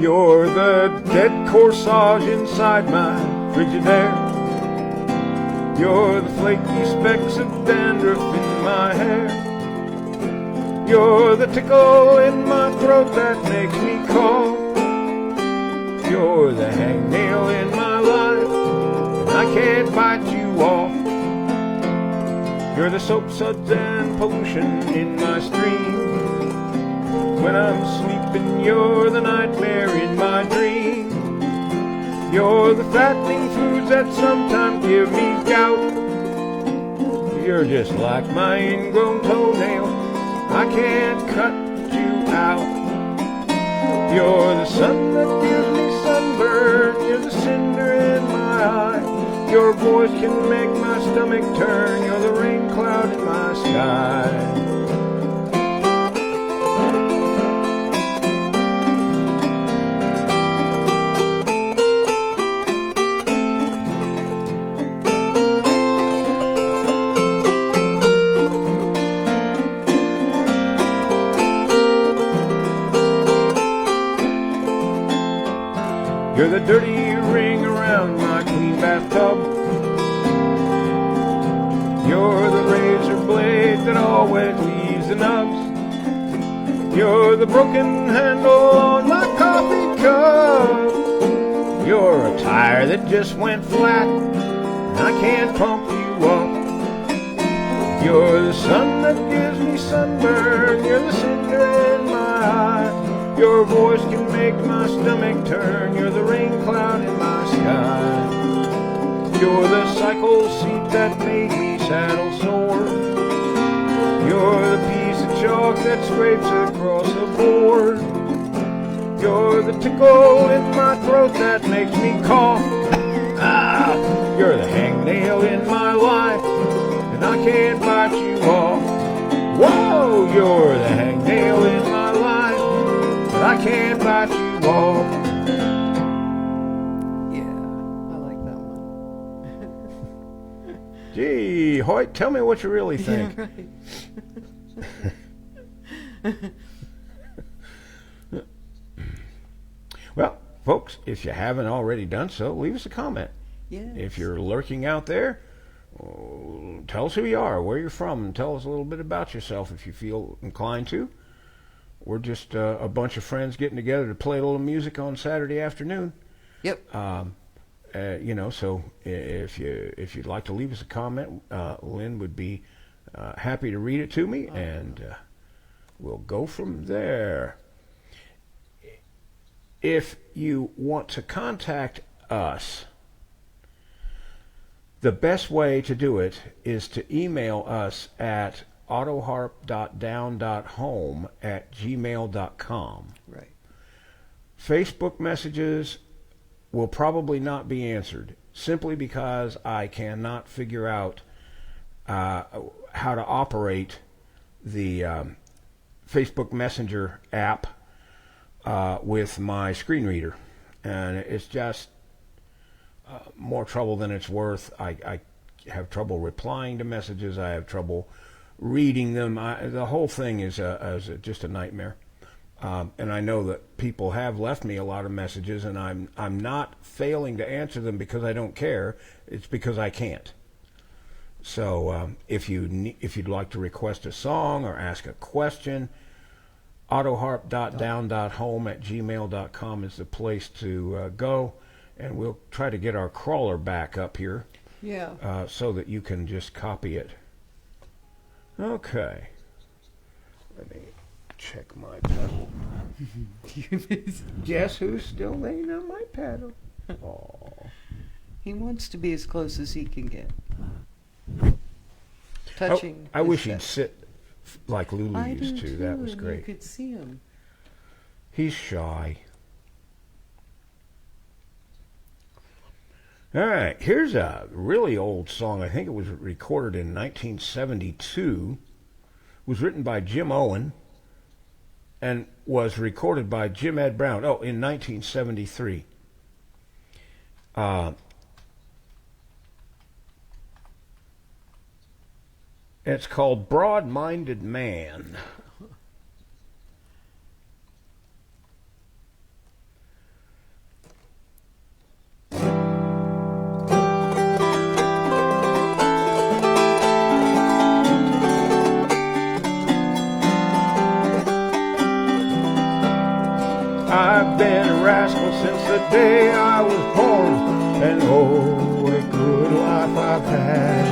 You're the dead corsage inside my Frigidaire. You're the flaky specks of dandruff in my hair. You're the tickle in my throat that makes me cough. You're the hangnail in my life, and I can't bite you off. You're the soap suds and pollution in my stream. When I'm sleeping, you're the nightmare in my dream. You're the fattening foods that sometimes give me gout. You're just like my ingrown toenail, I can't cut you out. You're the sun that gives me sunburn, you're the cinder in my eye. Your voice can make my stomach turn, you're the rain cloud in my sky. You're the dirty ring around my clean bathtub. You're the razor blade that always leaves the nubs. You're the broken handle on my coffee cup. You're a tire that just went flat, and I can't pump you up. You're the sun that gives me sunburn, you're the cinder in my eye. Your voice can make my stomach turn, you're the rain cloud in my sky. You're the cycle seat that made me saddle sore. You're the piece of chalk that scrapes across the board. You're the tickle in my throat that makes me cough. You're the hangnail in my life, and I can't bite you off. Whoa, you're the hangnail in my life, but I can't bite you off. yeah, I like that one. Gee, Hoyt, tell me what you really think. Yeah, right. Well, folks, if you haven't already done so, leave us a comment. Yes. If you're lurking out there, tell us who you are, where you're from, and tell us a little bit about yourself if you feel inclined to. We're just a bunch of friends getting together to play a little music on Saturday afternoon. Yep. So if you'd like to leave us a comment, Lynn would be happy to read it to me, and we'll go from there. If you want to contact us, the best way to do it is to email us at autoharp.down.home@gmail.com. Right. Facebook messages will probably not be answered, simply because I cannot figure out how to operate the Facebook Messenger app with my screen reader, and it's just more trouble than it's worth. I have trouble replying to messages. I have trouble reading them. The whole thing is just a nightmare. And I know that people have left me a lot of messages, and I'm not failing to answer them because I don't care. It's because I can't. So if you'd like to request a song or ask a question, autoharp.down.home@gmail.com is the place to go. And we'll try to get our crawler back up here. Yeah. So that you can just copy it. Okay. Let me check my pedal. Guess who's still laying on my pedal? Oh. He wants to be as close as he can get. Touching. I wish he'd sit like Lulu I used do to. too, That was and great. You could see him. He's shy. All right, here's a really old song. I think it was recorded in 1972. It was written by Jim Owen and was recorded by Jim Ed Brown. Oh, in 1973. It's called Broad-Minded Man. I've been a rascal since the day I was born, and oh, what a good life I've had.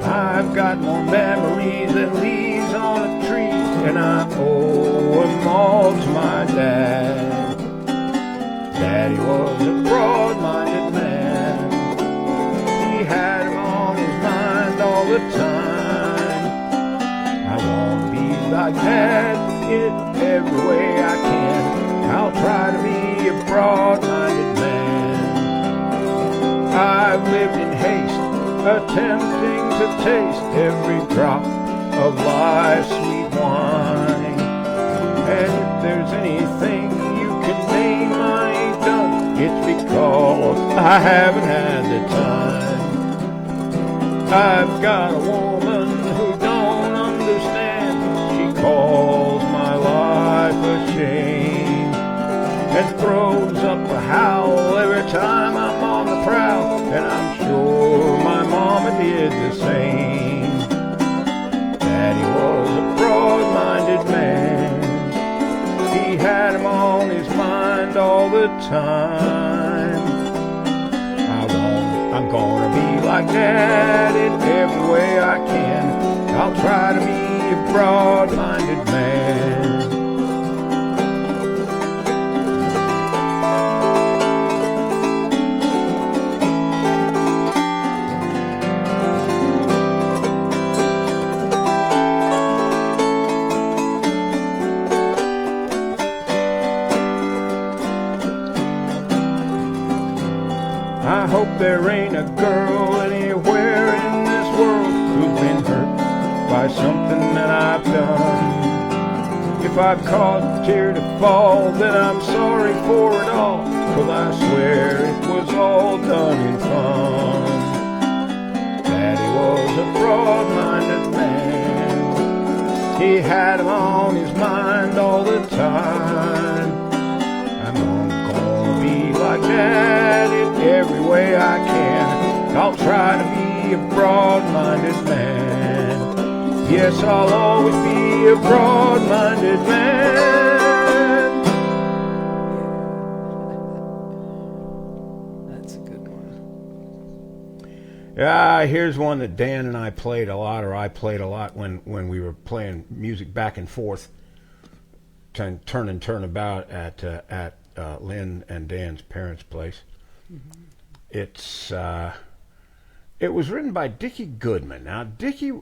I've got more memories than leaves on a tree, and I owe them all to my dad. Daddy was a broad-minded man. He had him on his mind all the time. I want to be like Dad in every way I can. I'll try to be a broad-minded man. I've lived in haste, attempting to taste every drop of life's sweet wine. And if there's anything you can name I ain't done, it's because I haven't had the time. I've got a woman who don't understand. She calls my life a shame and throws up a howl every time I'm on the prowl, and I'm sure my mama did the same. Daddy was a broad-minded man. He had him on his mind all the time. I'm gonna be like Dad in every way I can. I'll try to be a broad-minded man. I hope there ain't a girl anywhere in this world who's been hurt by something that I've done. If I've caused a tear to fall, then I'm sorry for it all, 'cause I swear it was all done in fun. Daddy was a broad-minded man. He had him on his mind all the time. I'm gonna be like Dad in every way I can. I'll try to be a broad-minded man. Yes, I'll always be a broad-minded man. Here's one that Dan and I played a lot, or I played a lot when we were playing music back and forth, turn and turn about at Lynn and Dan's parents' place. Mm-hmm. It was written by Dickie Goodman. Now, Dickie's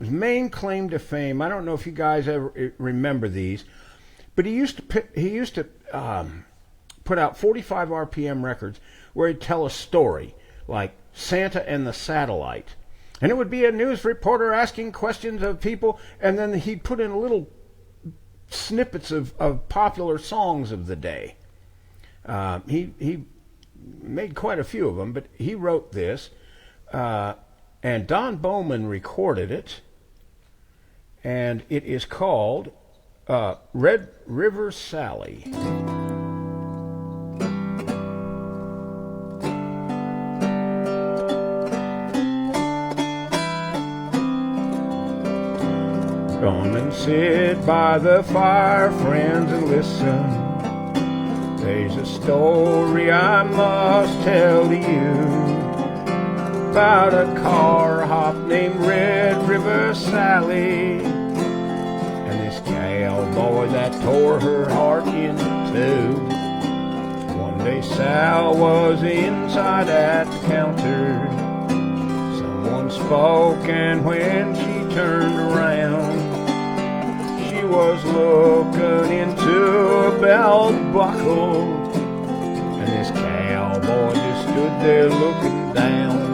main claim to fame, I don't know if you guys ever remember these, but he used to put out 45 RPM records where he'd tell a story, like Santa and the Satellite. And it would be a news reporter asking questions of people, and then he'd put in little snippets of popular songs of the day. He made quite a few of them, but he wrote this, and Don Bowman recorded it, and it is called Red River Sally. Come and sit by the fire, friends, and listen. There's a story I must tell to you about a car hop named Red River Sally, and this cowboy that tore her heart in two. One day Sal was inside at the counter. Someone spoke, and when she turned around, she was looking into a belt buckle, and this cowboy just stood there looking down.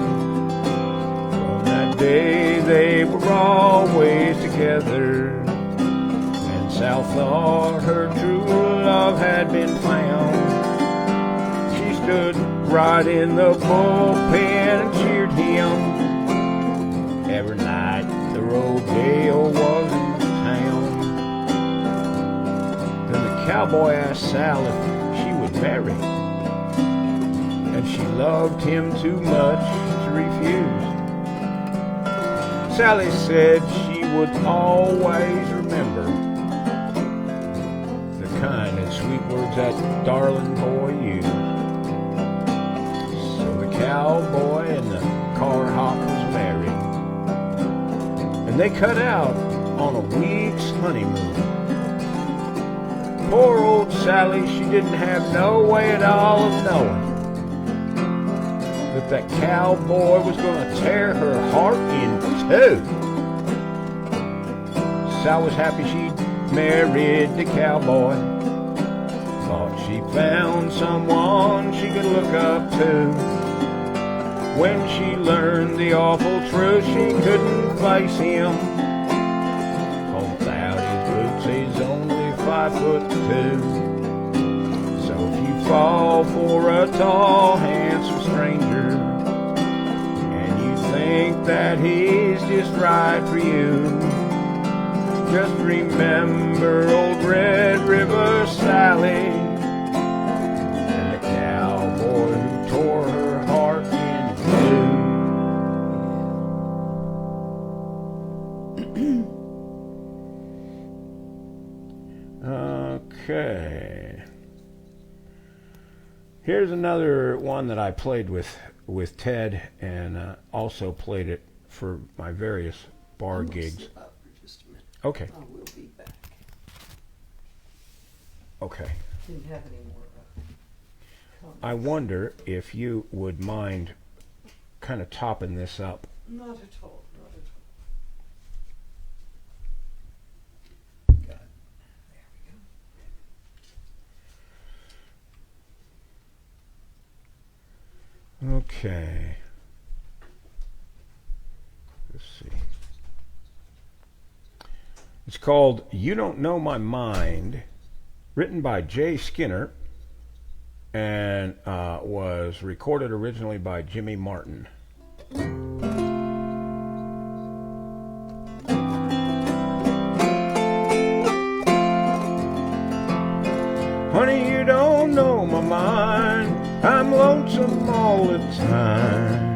From that day they were always together, and Sal thought her true love had been found. She stood right in the bullpen and cheered him every night the rodeo was in town. Then the cowboy asked Sal if she would marry, and she loved him too much to refuse. Sally said she would always remember the kind and sweet words that darling boy used. So the cowboy and the car hop was married, and they cut out on a week's honeymoon. Poor old Sally, she didn't have no way at all of knowing that cowboy was going to tear her heart in two. Sal was happy she'd married the cowboy. Thought she found someone she could look up to. When she learned the awful truth, she couldn't face him. Without his boots, he's only 5'2". So if you fall for a tall, handsome stranger, and you think that he's just right for you, just remember old Red River Sally, and the cowboy who tore her heart in two. Okay. Here's another one that I played with Ted, and also played it for my various bar gigs. Sit up for just a minute. Okay. I will be back. Okay. Didn't have any more comments. I wonder if you would mind kind of topping this up. Not at all. Not at all. Got it. There we go. Okay. Let's see. It's called You Don't Know My Mind, written by Jay Skinner, and was recorded originally by Jimmy Martin. Honey, you don't know my mind. I'm lonesome all the time.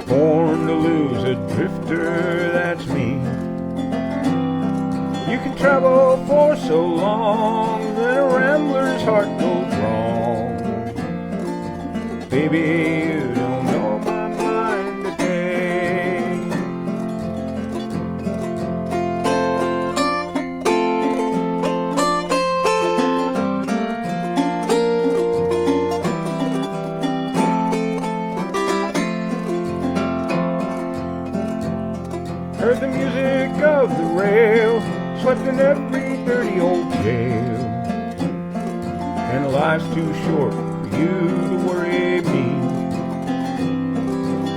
Born to lose a drifter, that's me. You can travel for so long that a rambler's heart goes wrong. Baby, you don't know in every dirty old jail. And life's too short for you to worry me.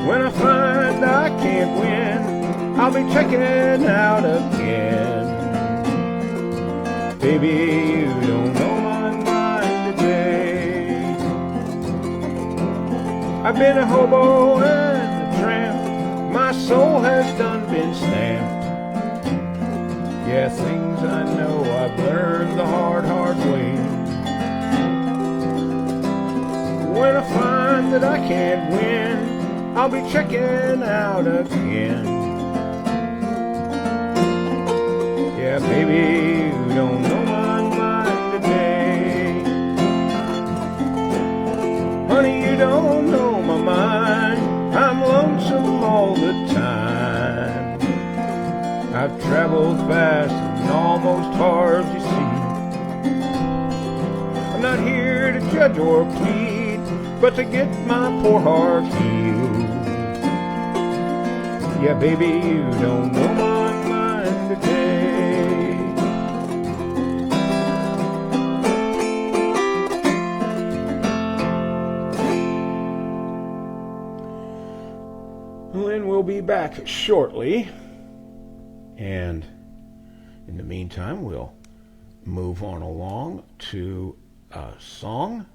When I find I can't win, I'll be checking out again. Baby, you don't know my mind today. I've been a hobo and a tramp. My soul has done been stamped. Yeah, things I know I've learned the hard way. When I find that I can't win, I'll be checking out again. Yeah, baby, you don't know my mind today. Honey, you don't know my mind. I'm lonesome all the time. I've traveled fast and almost hard to see. I'm not here to judge or plead, but to get my poor heart healed. Yeah, baby, you don't know my mind today. Lynn will be back shortly, and in the meantime, we'll move on along to a song.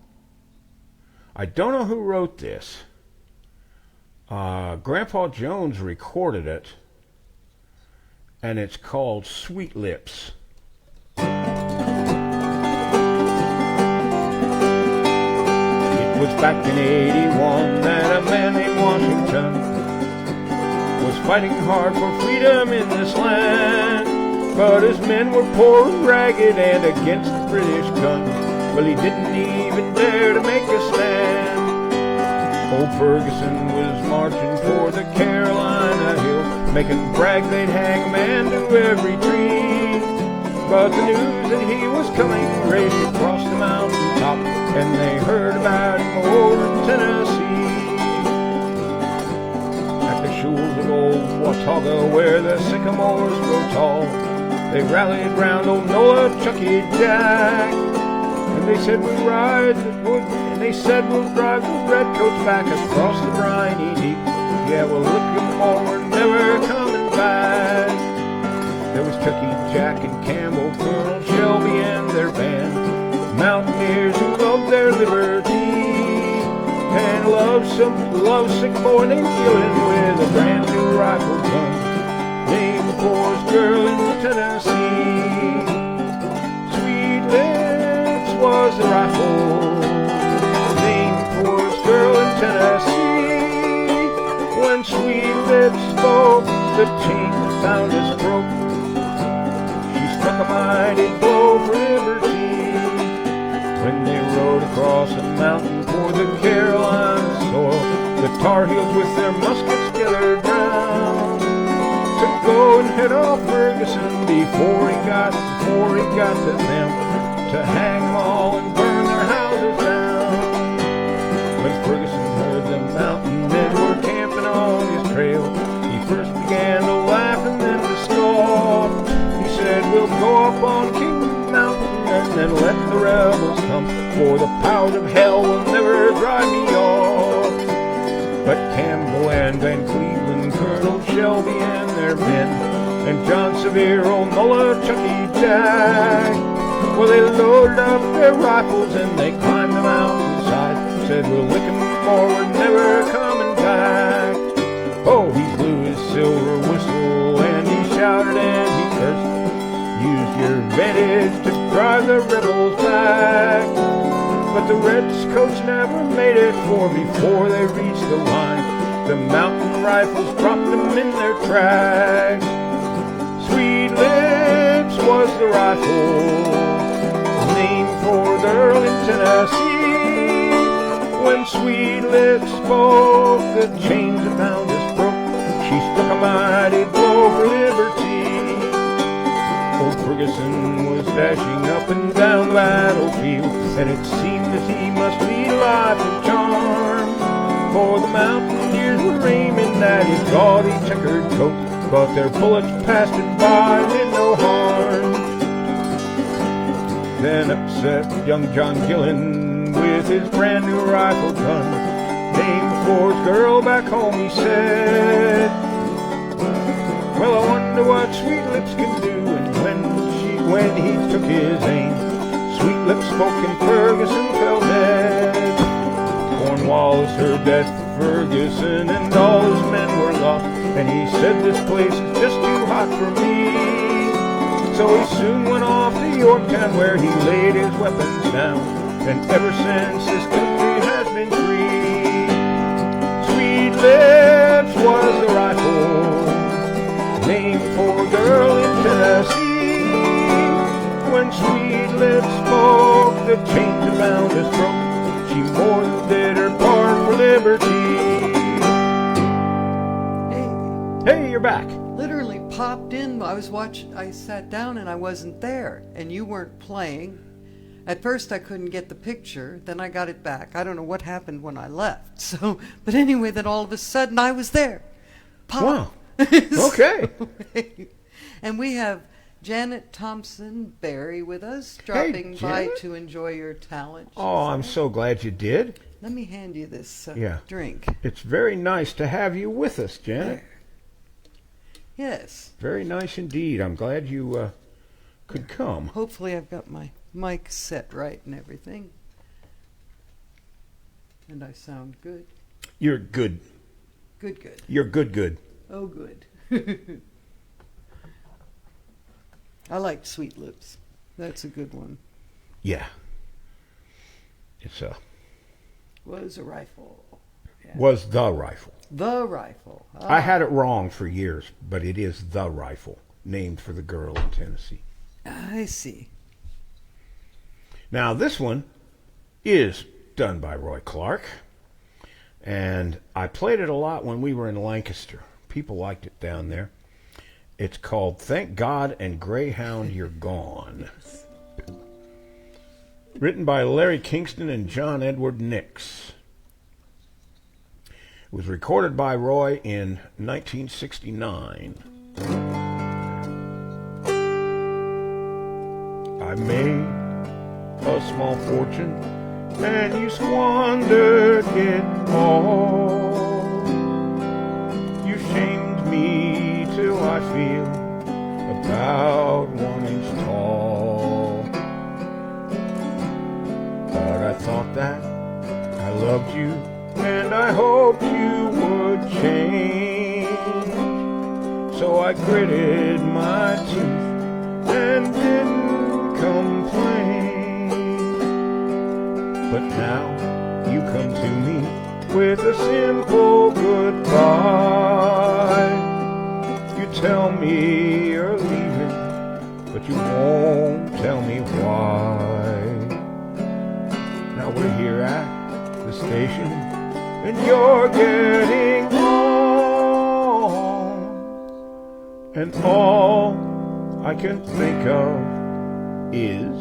I don't know who wrote this. Grandpa Jones recorded it, and it's called Sweet Lips. It was back in '81 that a man named Washington was fighting hard for freedom in this land. But his men were poor and ragged and against the British gun. Well, he didn't even dare to make a stand. Old Ferguson was marching toward the Carolina hills, making brag they'd hang a man to every tree. But the news that he was coming raced across the mountain top, and they heard about him over in Tennessee. At the shores of old Watauga, where the sycamores grow tall, they rallied round old Noah Chucky Jack. And they said we'll ride the wood, and they said we'll drive the redcoats back across the briny deep. Yeah, we'll look them more, we're never coming back. There was Chucky Jack and Campbell, Colonel Shelby and their band, mountaineers who loved their liberty, and loved some lovesick boy named Gillen with a brand new rifle gun, named the poorest girl in Tennessee. Sweet Lips was the rifle, named the poorest girl in Tennessee. When Sweet Lips spoke, the chain that found us broke. She struck a mighty blow for liberty. When they rode across a mountain toward the Carolina soil, the Tar Heels with their muskets gathered round to go and head off Ferguson before he got to them, to hang them all and burn their houses down. When Ferguson heard the mountain men were camping on his trail, he first began to laugh and then to scoff. He said, we'll go up on King Mountain and then let the rebels come, for the powers of hell will never drive me off. But Campbell and Van Cleveland, Colonel Shelby and their men, and John Sevier, old Noah Chucky Jack, well, they loaded up their rifles and they climbed the mountainside, said we'll lick 'em or we're never coming back. Oh, he blew his silver whistle and he shouted and he cursed, use your advantage to drive the rebels back. But the redcoats never made it, for before they reached the line, the mountain rifles dropped them in their tracks. Sweet Lips was the rifle, named for the girl in Tennessee. When Sweet Lips spoke, the chains that bound us broke. She struck a mighty blow for liberty. Old Ferguson was dashing up and down the battlefield, and it seemed that he must lead a life of charm, for the mountaineers were aiming at his gaudy checkered coat, but their bullets passed it by with no harm. then upset young John Gillen with his brand new rifle gun. Named for his girl back home, he said, well, I wonder what Sweet Lips can do. And when he took his aim, Sweet Lips spoke and Ferguson fell dead. Cornwallis heard that Ferguson and all his men were lost, and he said, this place is just too hot for me. So he soon went off to Yorktown, where he laid his weapons down, and ever since this country has been free. Sweet Lips was the rifle named for a girl in Tennessee. When Sweet Lips spoke, the chains around his throat, she more than did her part for liberty. Hey, you're back. Literally popped in. I sat down and I wasn't there, and you weren't playing. At first I couldn't get the picture, then I got it back. I don't know what happened when I left. So, but anyway, then all of a sudden I was there. Pop. Wow. Okay. And we have Janet Thompson Berry with us, dropping by to enjoy your talent. Oh, I'm so glad you did. Let me hand you this drink. It's very nice to have you with us, Janet. There. Yes. Very nice indeed. I'm glad you could come. Hopefully I've got my mic set right and everything. And I sound good. You're good. Good. You're good. Oh, good. I like Sweet Lips. That's a good one. Yeah. It's Was a rifle. Yeah. Was the rifle. The rifle. Oh. I had it wrong for years, but it is the rifle, named for the girl in Tennessee. I see. Now, this one is done by Roy Clark, and I played it a lot when we were in Lancaster. People liked it down there. It's called Thank God and Greyhound You're Gone. Written by Larry Kingston and John Edward Nix. It was recorded by Roy in 1969. I made a small fortune and you squandered it all. You shamed me till I feel about 1 inch tall. But I thought that I loved you and I hoped you would change. So I gritted my teeth and didn't complain. But now you come to me with a simple goodbye. You tell me you're leaving, but you won't tell me why. Now we're here at the station and you're getting on, and all I can think of is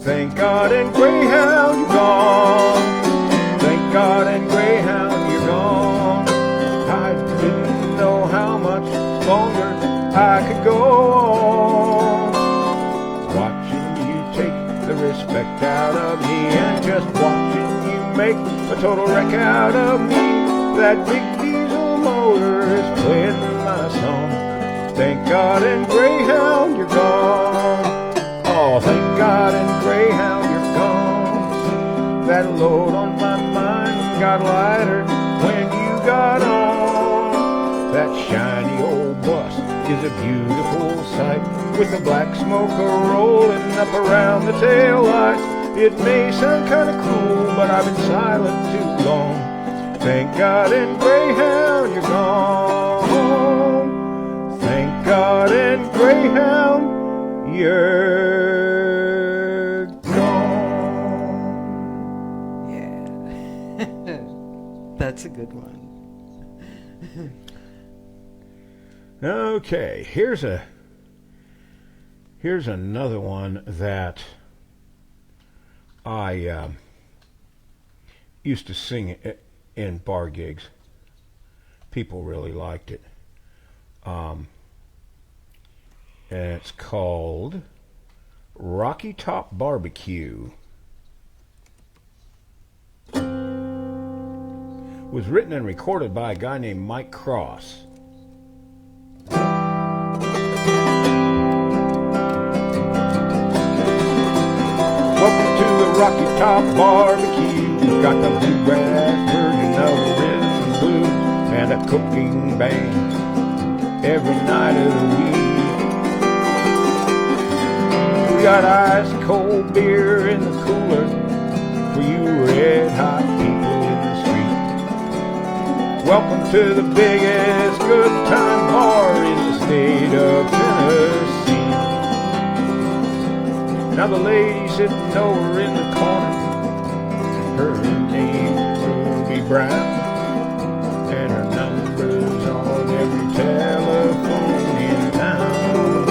thank God and Greyhound you're gone. Thank God and Greyhound you're gone. I didn't know how much longer I could go on, watching you take the respect out of me and just watching you make a total wreck out of me. That big diesel motor is playing my song. Thank God and Greyhound you're gone. Oh, thank God and Greyhound you're gone. That load on my mind got lighter when you got on. That shiny old bus is a beautiful sight, with the black smoke rolling up around the taillights. It may sound kind of cruel, but I've been silent too long. Thank God and Greyhound you're gone. Thank God and Greyhound you're gone. Yeah. That's a good one. Okay, here's another one that I used to sing in bar gigs. People really liked it. And it's called Rocky Top Barbecue was written and recorded by a guy named Mike Cross. Welcome to the Rocky Top Barbecue. We've got the bluegrass version of rhythm and blues and a cooking band every night of the week. We got ice cold beer in the cooler for you red hot people in the street. Welcome to the biggest good time bar in the state of Tennessee. Now the lady sitting over in the corner, her name's Ruby Brown, and her number's on every telephone in town.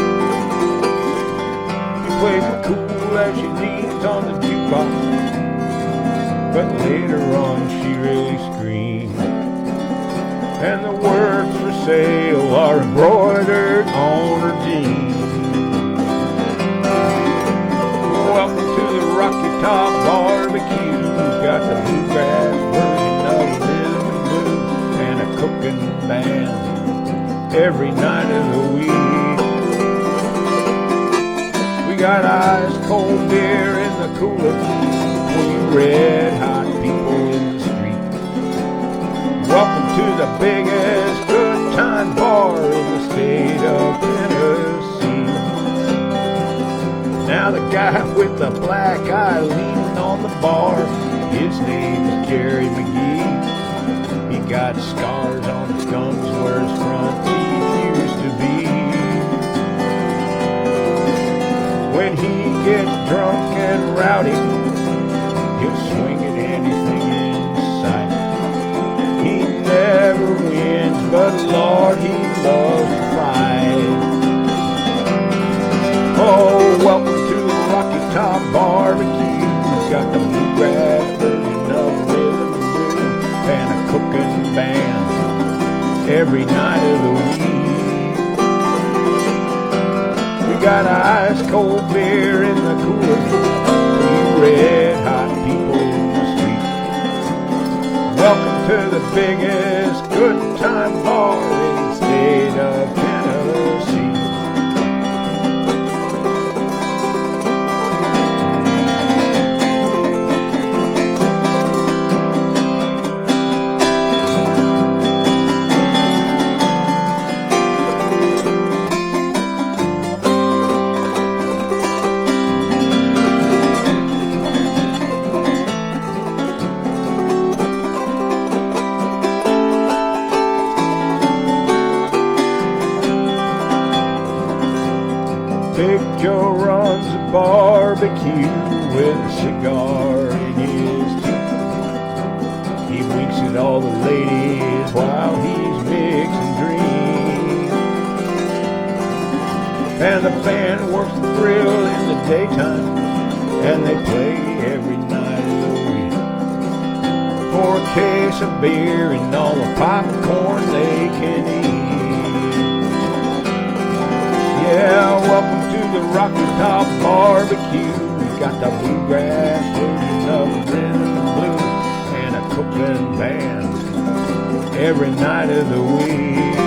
She plays it cool as she leans on the jukebox, but later on she really screams, and the words for sale are embroidered on her jeans. Welcome to the Rocky Top Barbecue. We've got the bluegrass version of rhythm and blues and a cooking band every night of the week. We got ice cold beer in the cooler for you red hot people in the street. Welcome to the biggest good time bar in the state of Tennessee. Now the guy with the black eye leaning on the bar, his name is Jerry McGee. He got scars on his gums where his front teeth used to be. When he gets drunk and rowdy, he'll swing at anything in sight. He never wins, but Lord, he loves to fight. Oh, welcome to the Rocky Top Barbecue. We've got the bluegrass version of rhythm and blues and a cooking band every night of the week. We got ice cold beer in the cooler for you red hot people in the street. Welcome to the biggest good time bar in the state of Tennessee. Big Joe runs a barbecue with a cigar in his teeth. He winks at all the ladies while he's mixing drinks. And the band works the grill in the daytime, and they play every night of the week. For a case of beer and all the popcorn they can eat. Yeah, welcome to the Rocky Top Barbecue. We got the bluegrass version of rhythm and blues and a cooking band every night of the week.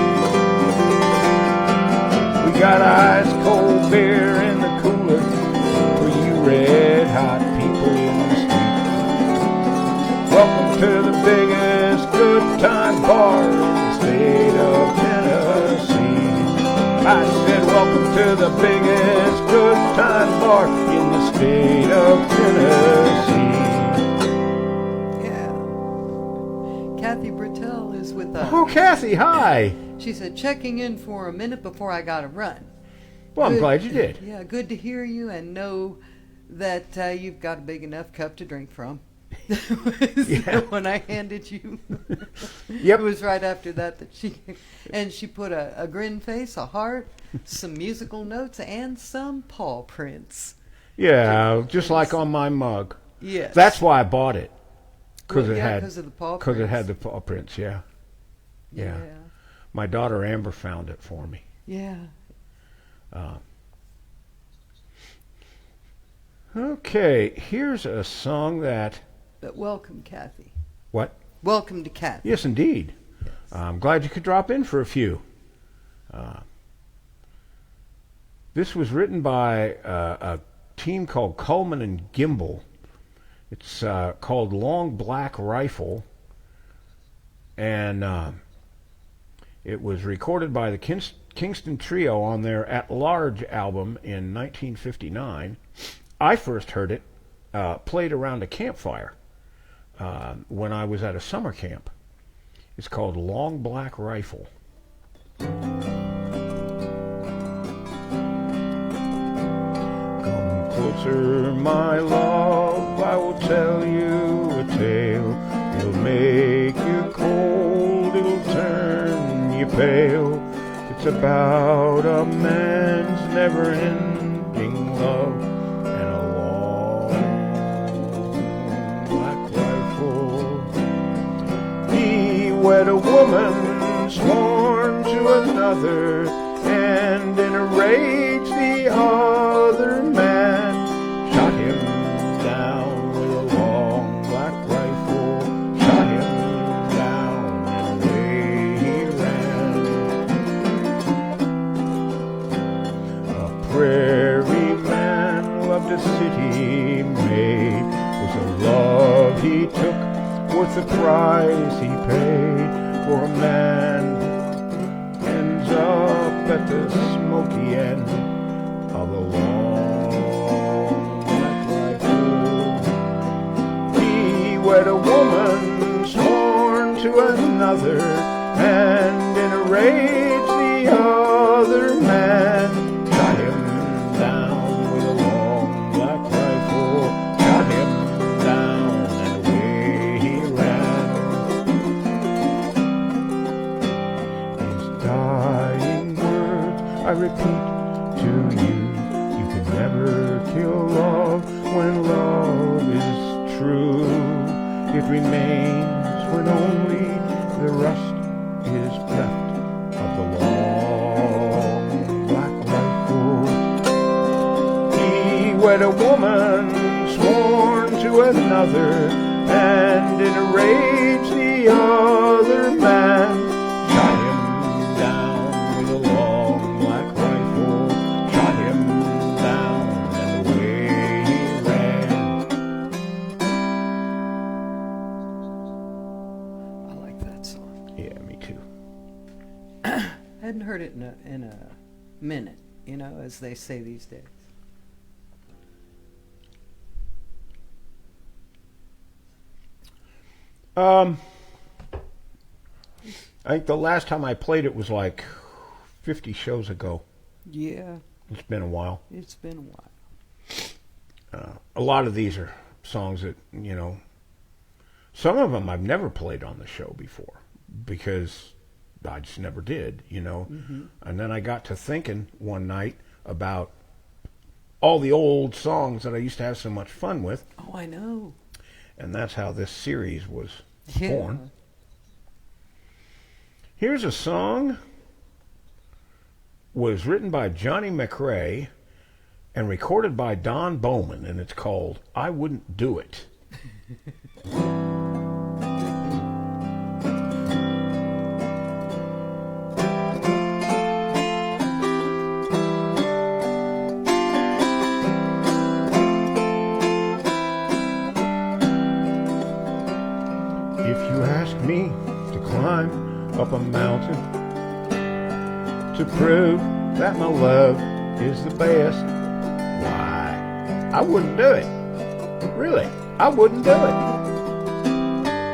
We got ice cold beer in the cooler for you red hot people in the street. Welcome to the biggest good time bar in the state of Tennessee. I said welcome to the biggest good time bar in the state of Tennessee. Yeah. Kathy Bertel is with us. Oh, Kathy, hi. She said, checking in for a minute before I got to run. Well, I'm glad you did. Yeah, good to hear you and know that you've got a big enough cup to drink from. Yeah. When I handed you. Yep. It was right after that she put a grin face, a heart, some musical notes, and some paw prints. Yeah, just like on my mug. Yes. That's why I bought it. Because Well, yeah, 'cause of the paw Because it prints. had the paw prints, yeah. Yeah. My daughter Amber found it for me. Yeah. Okay, here's a song that... But welcome, Kathy. What? Welcome to Kathy. Yes, indeed. Yes. I'm glad you could drop in for a few. This was written by a team called Coleman and Gimbel. It's called Long Black Rifle, and it was recorded by the Kingston Trio on their At Large album in 1959. I first heard it played around a campfire when I was at a summer camp. It's called Long Black Rifle. Come closer, my love, I will tell you a tale. It'll make you cold, it'll turn you pale. It's about a man's never-ending love and a long black rifle. He wed a woman sworn to another, and in a rage the other man shot him down with a long black rifle, shot him down and away he ran. A prairie man loved a city maid, was a love he took worth the price he paid. For a man ends up at the smoky end of a long black rifle. He wed a woman sworn to another, and in a rage the other man shot him down with a long black rifle, shot him down and away he ran. His dying words I repeat to you: you can never kill love when love is true. It remains when only the rust is left of the long black rifle. He wed a woman sworn to another, and in a rage the other man shot him down with a long black rifle, shot him down and away he ran. I like that song. Yeah, me too. I hadn't heard it in a minute, you know, as they say these days. I think the last time I played it was like 50 shows ago. Yeah, It's been a while. it's been a while. A lot of these are songs that, you know, some of them I've never played on the show before because I just never did, you know. Mm-hmm. And then I got to thinking one night about all the old songs that I used to have so much fun with, Oh, I know. and that's how this series was Yeah. born. Here's a song was written by Johnny McRae and recorded by Don Bowman, and it's called I Wouldn't Do It. If you ask me to climb up a mountain to prove that my love is the best, why, I wouldn't do it. Really, I wouldn't do it.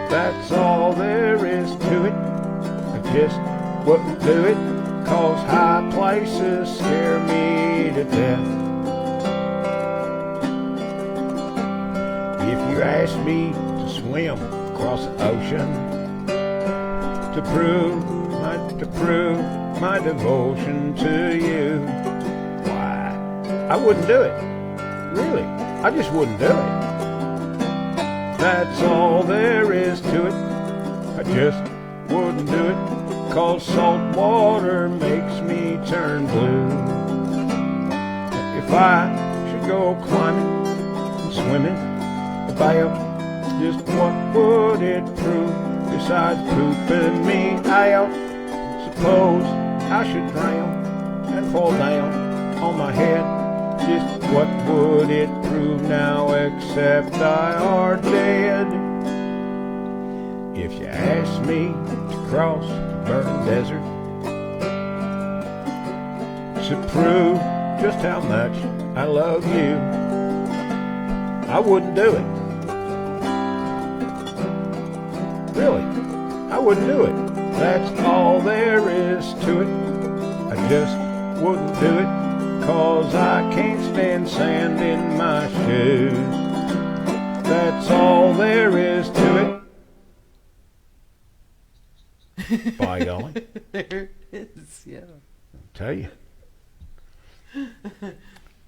That's all there is to it. I just wouldn't do it, 'cause high places scare me to death. If you ask me to swim across the ocean to prove my devotion to you, why, I wouldn't do it. Really, I just wouldn't do it. That's all there is to it. I just wouldn't do it, 'cause salt water makes me turn blue. If I should go climbing swimming the bayou. Just what would it prove besides pooping me out? Suppose I should drown and fall down on my head. Just what would it prove now except I are dead? If you ask me to cross the burning desert to prove just how much I love you, I wouldn't do it. Really, I wouldn't do it. That's all there is to it. I just wouldn't do it, 'cause I can't stand sand in my shoes. That's all there is to it. By golly. There it is, yeah. Tell you.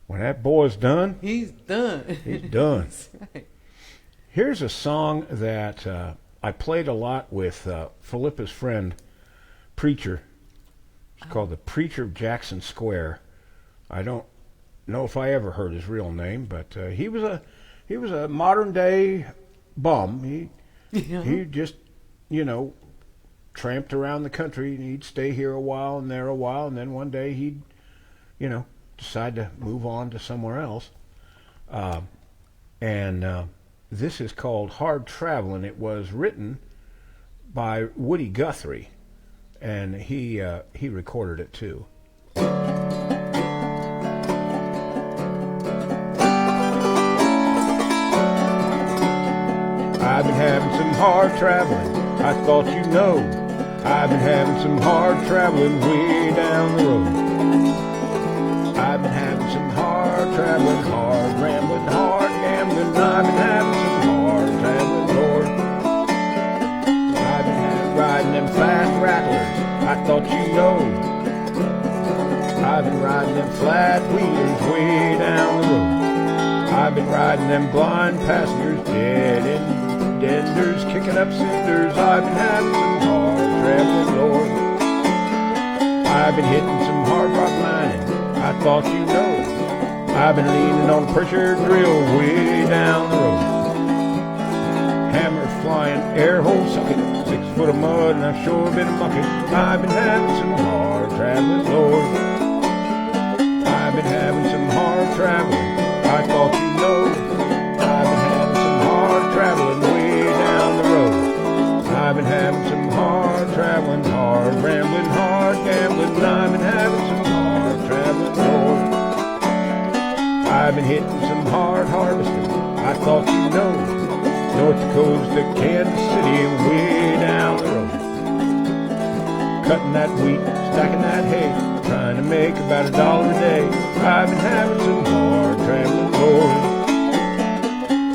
When that boy's done, He's done. he's done. That's right. Here's a song that I played a lot with Philippa's friend, Preacher. It's called The Preacher of Jackson Square. I don't know if I ever heard his real name, but he was a modern day bum. He just, tramped around the country, and he'd stay here a while and there a while, and then one day he'd, decide to move on to somewhere else. This is called Hard Travelin'. It was written by Woody Guthrie, and he recorded it too. I've been having some hard traveling, I thought you know. I've been having some hard traveling way down the road. I've been having some hard traveling, hard rambling, hard gambling. I've been having some hard traveling, Lord. I've been riding them fast rattlers, I thought you know. I've been riding them flat wheelers way down the road. I've been riding them blind passengers, dead enders, kicking up cinders. I've been having some hard traveling, Lord. I've been hitting some hard rock mining, I thought you know. I've been leaning on a pressure drill way down the road. Hammers flying, air holes sucking, 6 foot of mud, and I've sure been mucking. I've been having some hard traveling, Lord. I've been having some hard traveling, I thought you know. I've been having some hard traveling way down the road. I've been having some hard traveling, hard rambling, hard gambling. I've been having some hard traveling, Lord. I've been hitting some hard harvesting, I thought you know. North Dakota to Kansas City, way down the road. Cutting that wheat, stacking that hay, trying to make about $1 a day. I've been having some hard traveling, Lord.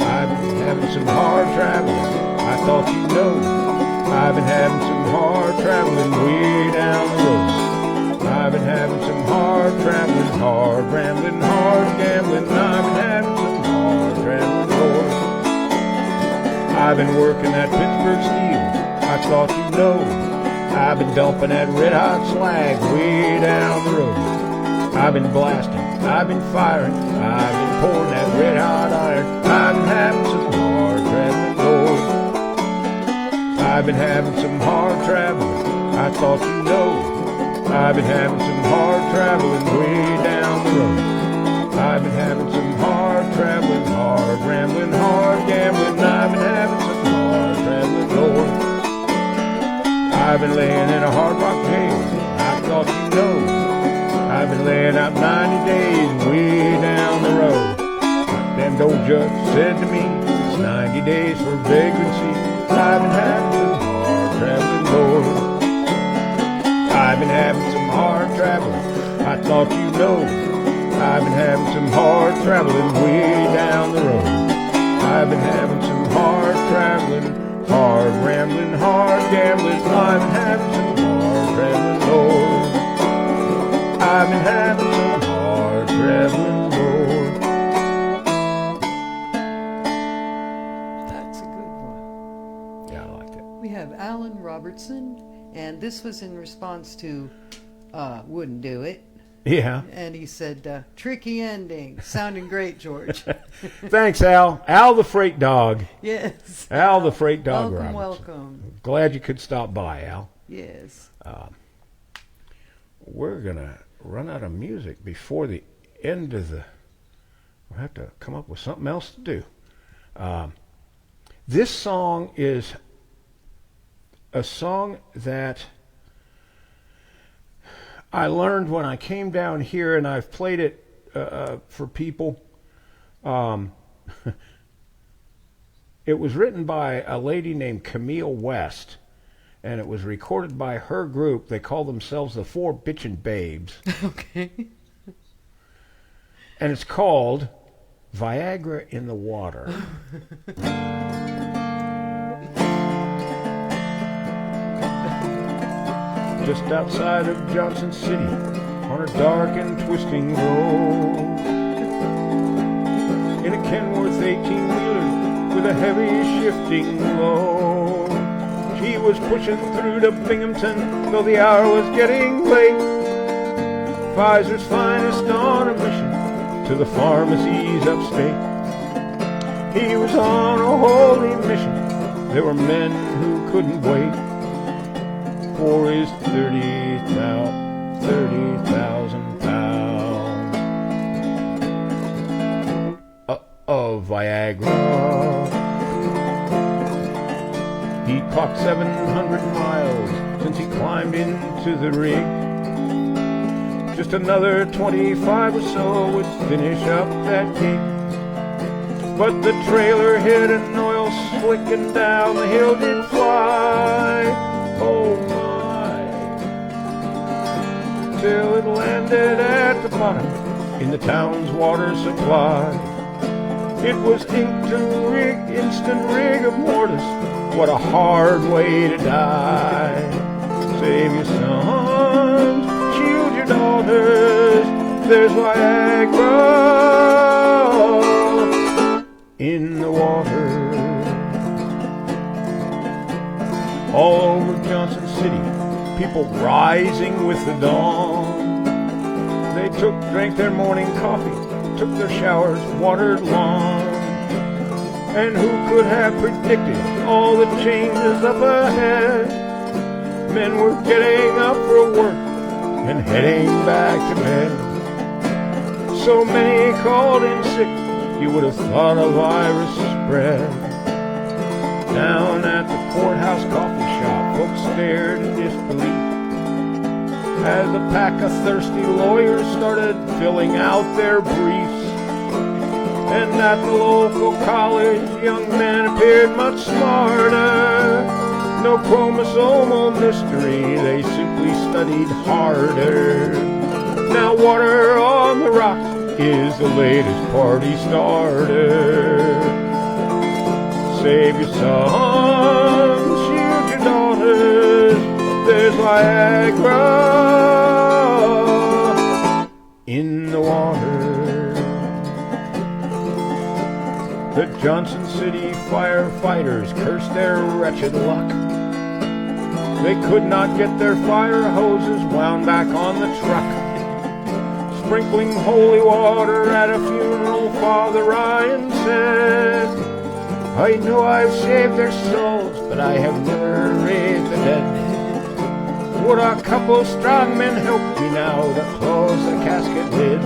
I've been having some hard traveling, I thought you know. I've been having some hard traveling way down the road. I've been having some hard traveling, hard rambling, hard gambling. I've been having some hard traveling, Lord. I've been working that Pittsburgh steel, I thought you know. I've been dumping that red hot slag way down the road. I've been blasting, I've been firing, I've been pouring that red hot iron. I've been having some hard traveling, Lord. I've been having some hard traveling, I thought you know. I've been having some hard traveling way down the road. I've been having some hard traveling, hard rambling, hard gambling. I've been having some hard traveling, Lord. I've been laying in a hard rock jail, I thought you know. I've been laying out 90 days way down the road. Them old judge said to me, it's 90 days for vagrancy. I've been having some hard traveling, Lord. I've been having some hard traveling, I thought you know. I've been having some hard traveling way down the road. I've been having some hard traveling, hard rambling, hard gambling. I've been having some hard traveling, Lord. I've been having some hard traveling, Lord. That's a good one. Yeah, I like that. We have Alan Robertson, and this was in response to Wouldn't Do It. Yeah. And he said, tricky ending. Sounding great, George. Thanks, Al. Al the freight dog. Yes. Al the freight dog. Welcome, Robertson. welcome. Glad you could stop by, Al. Yes. We're going to run out of music before the end of the... We'll have to come up with something else to do. This song is a song that I learned when I came down here, and I've played it for people. It was written by a lady named Camille West, and it was recorded by her group. They call themselves the Four Bitchin' Babes. Okay. And it's called Viagra in the Water. Just outside of Johnson City, on a dark and twisting road, in a Kenworth 18-wheeler with a heavy shifting load, she was pushing through to Binghamton, though the hour was getting late. Pfizer's finest on a mission to the pharmacies upstate. He was on a holy mission. There were men who couldn't wait for his 30,000 pounds of Viagra. He clocked 700 miles since he climbed into the rig. Just another 25 or so would finish up that gig. But the trailer hit an oil slick and down the hill did fly. Oh my. Till it landed at the bottom in the town's water supply. It was instant rigor mortis. What a hard way to die. Save your sons, shield your daughters. There's Viagra in the water. All over Johnson City, people rising with the dawn. They drank their morning coffee, took their showers, watered lawn. And who could have predicted all the changes up ahead? Men were getting up for work and heading back to bed. So many called in sick, you would have thought a virus spread. Down at the courthouse coffee shop, folks stared in disbelief as a pack of thirsty lawyers started filling out their briefs. And at the local college, young men appeared much smarter. No chromosomal mystery, they simply studied harder. Now water on the rocks is the latest party starter. Save your sons, shield your daughters. There's Viagra in the water. The Johnson City firefighters cursed their wretched luck. They could not get their fire hoses wound back on the truck. Sprinkling holy water at a funeral, Father Ryan said, I know I've saved their souls, but I have never raised the dead. Would a couple strong men help me now to close the casket lid?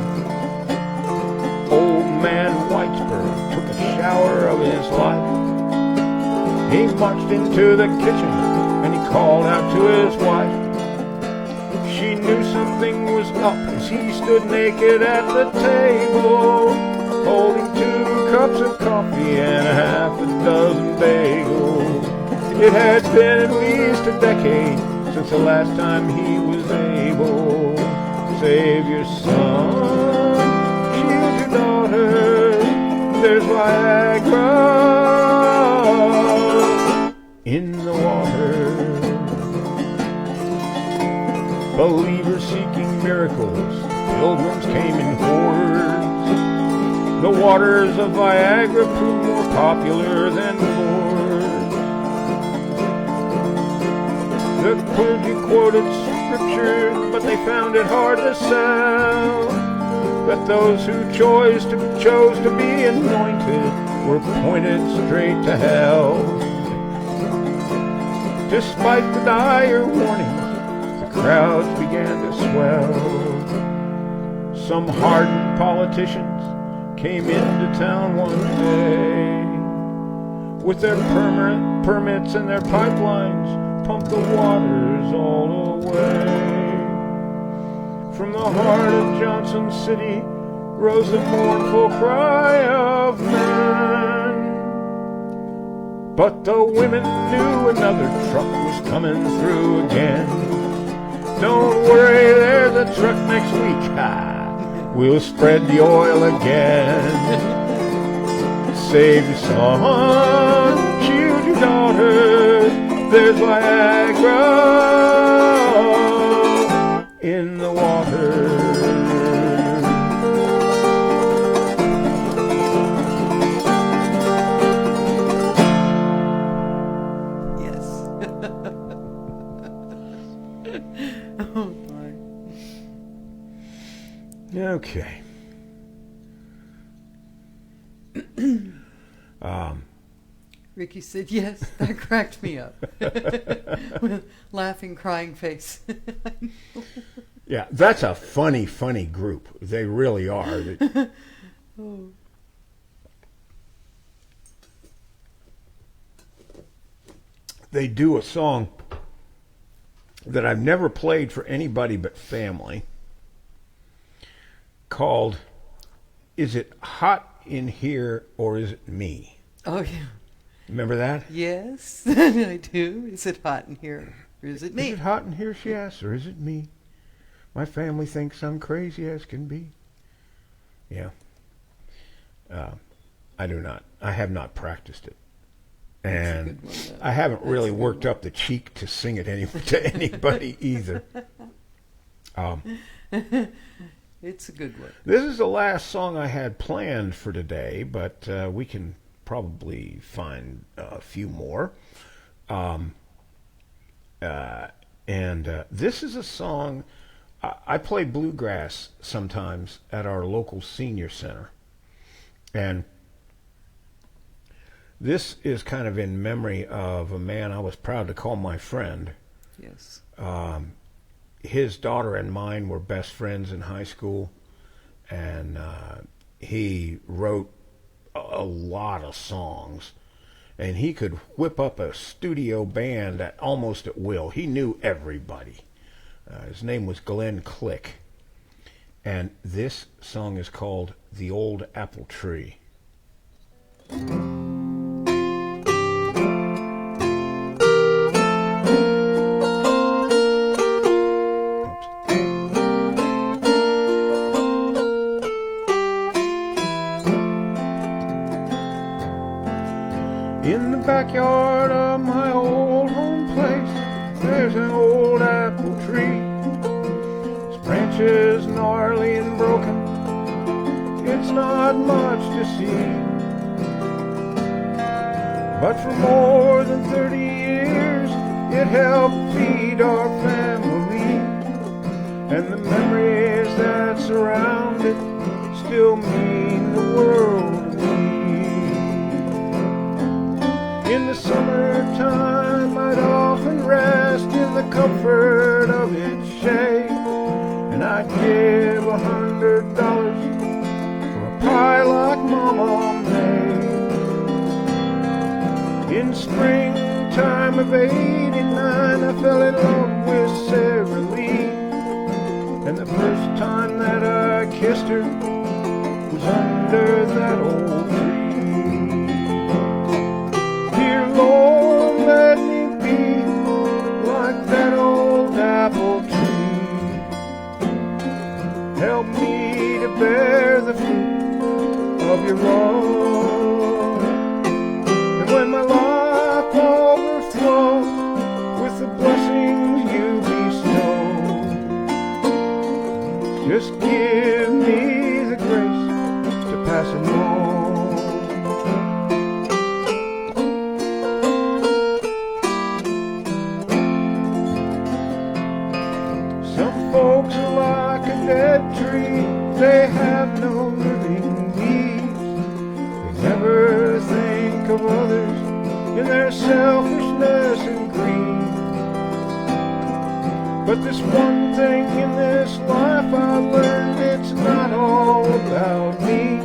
Old man Whitesburg took a shower of his life. He marched into the kitchen and he called out to his wife. She knew something was up as he stood naked at the table, holding 2 cups of coffee and a half a dozen bagels. It had been at least a decade since the last time he was able. Save your son, shield your daughter. There's Viagra in the water. Believers seeking miracles, pilgrims came in hordes. The waters of Viagra proved more popular than gourds. The clergy quoted scriptures, but they found it hard to sell that those who chose to be anointed were pointed straight to hell. Despite the dire warnings, the crowds began to swell. Some hardened politicians came into town one day with their permits and their pipelines, pumped the waters all away. From the heart of Johnson City rose the mournful cry of men. But the women knew another truck was coming through again. Don't worry, there's a truck next week. We'll spread the oil again. Save your son, shield your daughters. There's Viagra in the water. Yes. Oh my. Okay. Ricky said, yes, that cracked me up. With laughing, crying face. Yeah, that's a funny group. They really are. Oh. They do a song that I've never played for anybody but family called Is It Hot in Here or Is It Me? Oh, yeah. Remember that? Yes, I do. Is it hot in here or is it me? Is it hot in here, she asks, or is it me? My family thinks I'm crazy as can be. Yeah. I do not. I have not practiced it. And I haven't really worked up the cheek to sing it to anybody either. It's a good one. This is the last song I had planned for today, but we can probably find a few more. This is a song. I play bluegrass sometimes at our local senior center. And this is kind of in memory of a man I was proud to call my friend. Yes. His daughter and mine were best friends in high school, and he wrote a lot of songs, and he could whip up a studio band almost at will. He knew everybody. His name was Glenn Click, and this song is called The Old Apple Tree. In the backyard of my old home place, there's an old apple tree. Its branches gnarly and broken, it's not much to see. But for more than 30 years, it helped feed our family. And the memories that surround it still mean the world to me. In the summertime, I'd often rest in the comfort of its shade, and I'd give $100 for a pie like Mama made. In springtime of '89, I fell in love with Sarah Lee, and the first time that I kissed her was under that old tree. Lord, let me be like that old apple tree. Help me to bear the fruit of your love. And when my life overflows with the blessings you bestow, just give me the grace to pass them on. there's selfishness and greed. But this one thing in this life I learned, it's not all about me.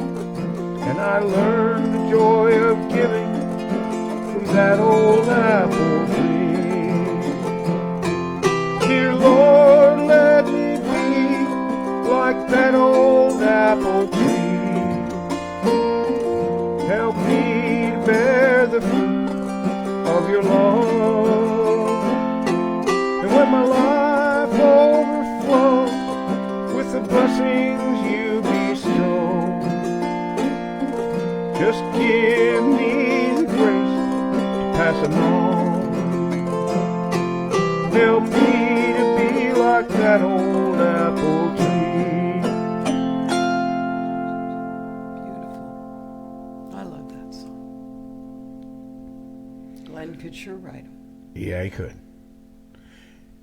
And I learned the joy of giving from that old apple tree. Dear Lord, let me be like that old apple tree. Help me to bear the fruit of your love. And when my life overflows with the blessings you bestow, just give me the grace to pass them on. Help me to be like that old apple tree. Beautiful. I love that song. Glenn could sure write them. Yeah, he could.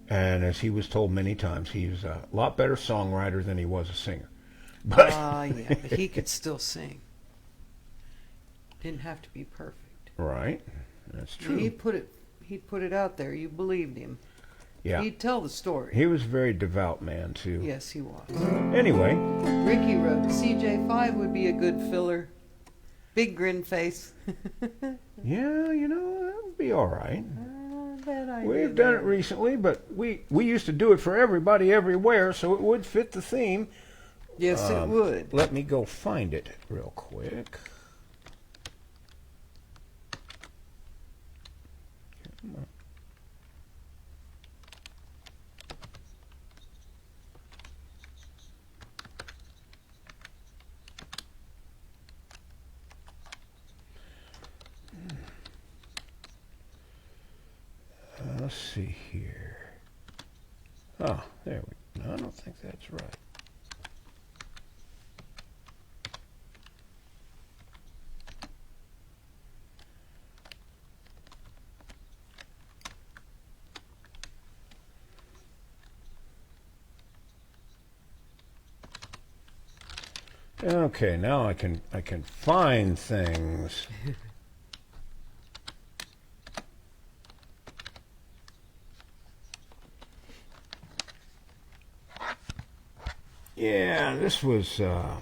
And as he was told many times, he was a lot better songwriter than he was a singer. But Yeah, but he could still sing. Didn't have to be perfect. right, that's true. He'd put it out there. You believed him. Yeah, He'd tell the story. he was a very devout man too. Yes, he was. Anyway, Ricky wrote, CJ5 would be a good filler. Big grin face. yeah, you know, that would be all right. Bet I We've did done that. it recently, but we used to do it for everybody everywhere, so it would fit the theme. Yes, it would. Let me go find it real quick. Come on. Let's see here. Oh, there we go. No, I don't think that's right. Okay, now I can find things. Yeah, this was a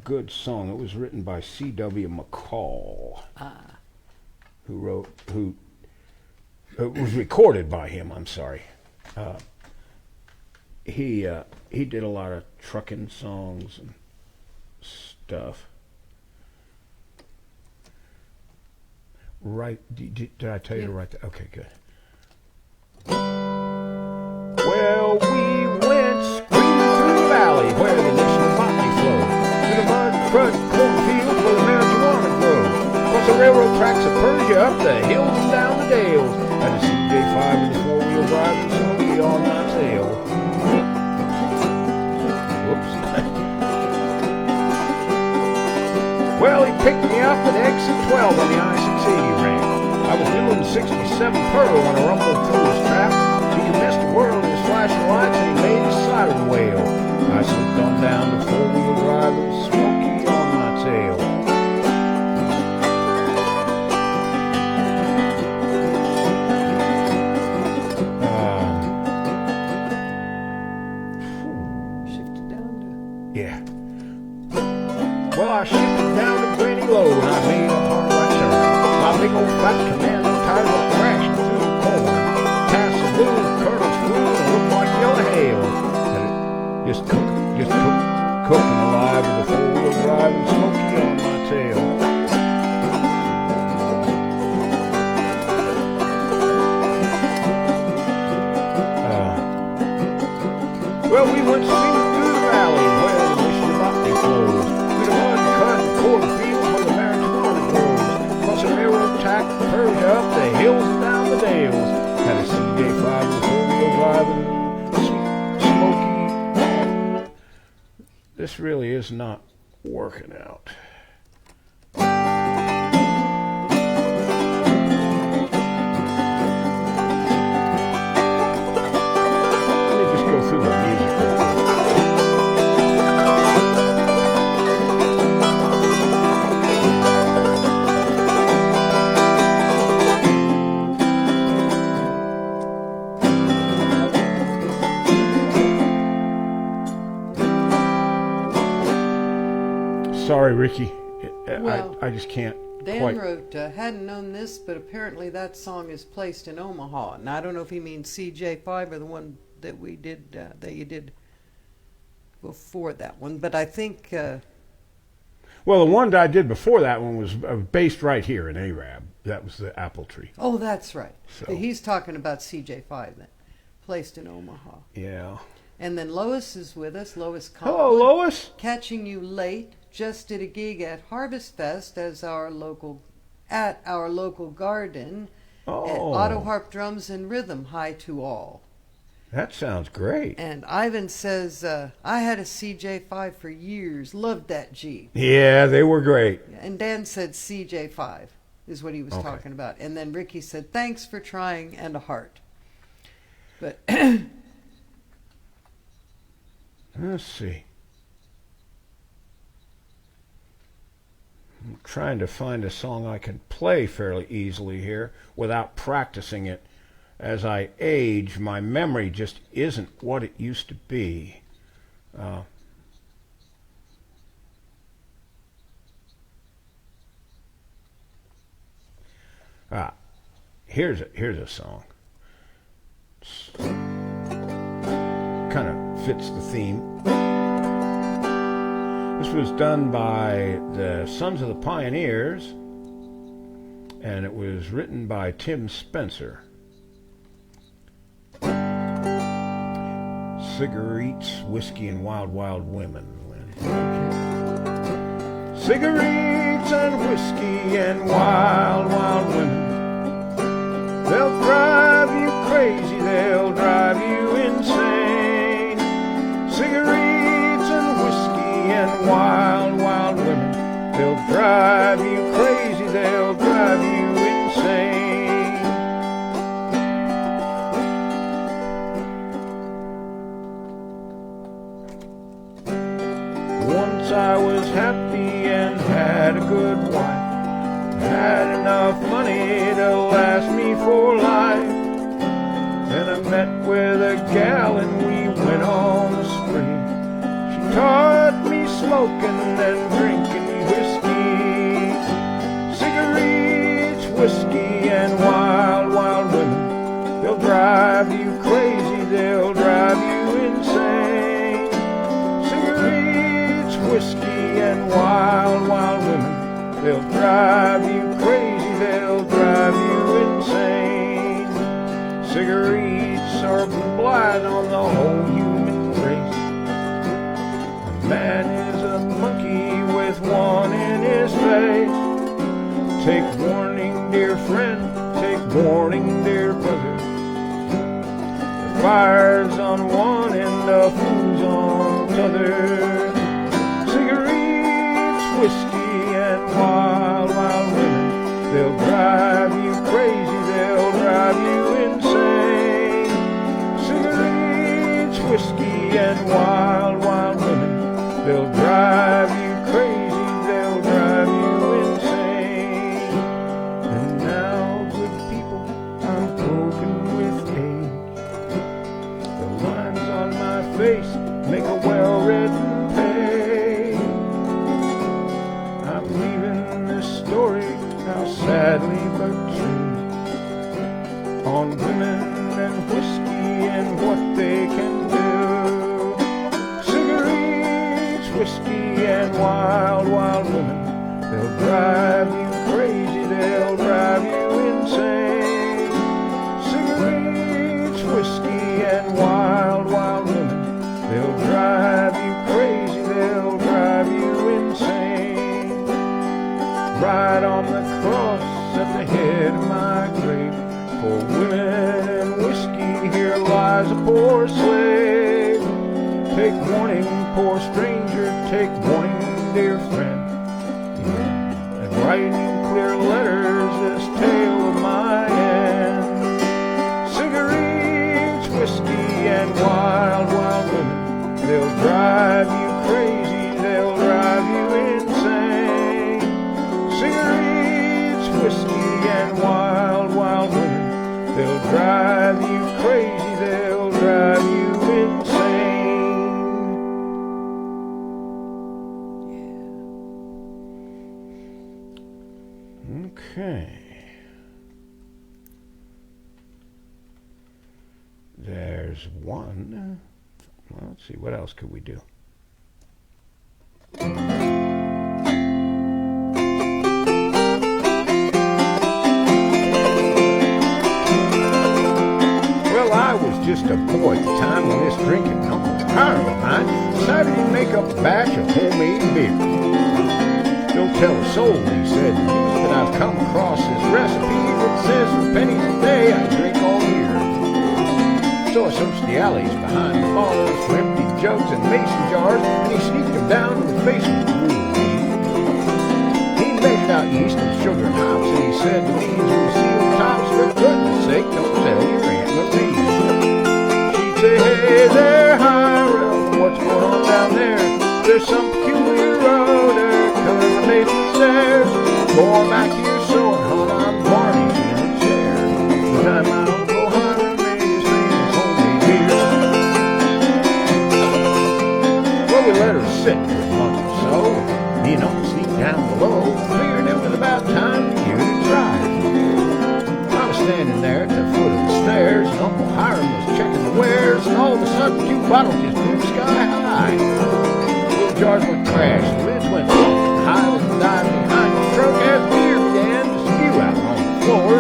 good song. It was written by C.W. McCall, who it was recorded by him. I'm sorry. He did a lot of trucking songs and stuff. Right? Did I tell you to write that? Okay, good. Well, we went screaming through the valley where the Mission Botany flowed, to the mud-crushed cornfields where the marijuana grows, across the railroad tracks of Persia, up the hills and down the dales, and the CJ5 with the four-wheel drive and Smoky on my tail. Whoops. Well, he picked me up at exit 12 on the I-680 ramp. I was doing 67 per when I rumbled through his trap. He could miss the world in his flashing lights, and he made his siren wail. I slipped on down to four-wheel drive with Smoky on my tail. Shifted down to... Yeah. Well, I shifted down to Granny Low, and I made a hard right turn. My big old fat commando tires were crashing through the corn. Past the blue Colonel's food and looked like yellow hail. And it just cooking alive with a four-wheel drive and Smoky on my tail. Well, we went swinging through the valley where the Mission Botany flows, through the mud-cut cornfields where the marijuana grows, across the railroad track, Persia, up the hills and down the dales. Had a CJ5 with four-wheel drive and Smoky. This really is not working out. Let me just go through the music real quick. sorry, Ricky. Well, I just can't Dan quite. wrote, hadn't known this, but apparently that song is placed in Omaha. And I don't know if he means CJ5 or the one that we did, that you did before that one. But I think... Well, the one that I did before that one was based right here in Arab. That was the apple tree. Oh, that's right. So. He's talking about CJ5 then, placed in Omaha. Yeah. And then Lois is with us. Lois Conklin. Hello, Lois. Catching you late. Just did a gig at Harvest Fest at our local garden. Oh. At Autoharp Drums and Rhythm. Hi to all. That sounds great. And Ivan says, I had a CJ5 for years. Loved that Jeep. Yeah, they were great. And Dan said CJ5 is what he was talking about. And then Ricky said, thanks for trying, and a heart. But let's see. I'm trying to find a song I can play fairly easily here without practicing it. As I age, my memory just isn't what it used to be. Here's a song. Kind of fits the theme. This was done by the Sons of the Pioneers, and it was written by Tim Spencer. Cigarettes, whiskey, and wild, wild women. Cigarettes and whiskey and wild, wild women. They'll drive you crazy, they'll drive you insane. Cigarettes and whiskey and wild, wild women. They'll drive you crazy, they'll drive you insane. Once I was happy and had a good wife. Had enough money to last me for life. Then I met with a gal and we went on a spree. She taught me smoking and drinking whiskey. Cigarettes, whiskey, and wild, wild women. They'll drive you crazy, they'll drive you insane. Cigarettes, whiskey, and wild, wild women. They'll drive you crazy, they'll drive you insane. Cigarettes are blight on the whole human race. A man is a monkey with one in his face. Take warning, dear friend, take warning, dear brother. The fire's on one and the fool's on t'other. Cigarettes, whiskey, and wild, wild women. They'll drive you crazy, they'll drive you insane. Cigarettes, whiskey, and wild, wild women. They'll drive you crazy, they'll drive you insane. And now, good people, I'm broken with age. The lines on my face make a well-written page. I'm leaving this story, now sadly but true, on women and whiskey and what they can do. Cigarettes, whiskey, and wild, wild women. They'll drive you crazy, they'll drive you insane. Cigarettes, whiskey, and wild, wild women. They'll drive you crazy, they'll drive you insane. Right on the cross at the head of my grave, for women and whiskey, here lies a poor slave. Take warning, poor stranger, take warning, dear friend. And write in clear letters this tale of my end. Cigarettes, whiskey, and wild, wild women. They'll drive you crazy, they'll drive you insane. Cigarettes, whiskey, and wild, wild women. They'll drive you crazy, they'll drive you insane. Okay. There's one. Well, let's see, what else could we do? Well, I was just a boy at the time when this drinking Uncle Hiram of mine decided to make up a batch of homemade beer. Don't tell a soul, he said, that I've come across this recipe that says for pennies a day I drink all year. So I searched the alleys behind the bars for empty jugs and mason jars, and he sneaked them down to the basement room. He measured out yeast and sugar and hops, and he said to me as we sealed tops, for goodness sake, don't tell your Aunt Marie. She'd say, hey there, Hiram, what's going on down there? There's some peculiar odor coming from the basement stairs. Going back to your sewing, hon, I'm varnished in a chair. The time my Uncle Hiram made his famous homemade beer. Well, we let her sit for a month or so. Me and Uncle sneaked down below, figured it was about time to give it a try. I was standing there at the foot of the stairs, and Uncle Hiram was checking the wares, and all of a sudden 2 bottles just flew sky high. Little jars went crash, the lids went plunk, and Hiram dived behind the truck as beer began to spew out on the floor.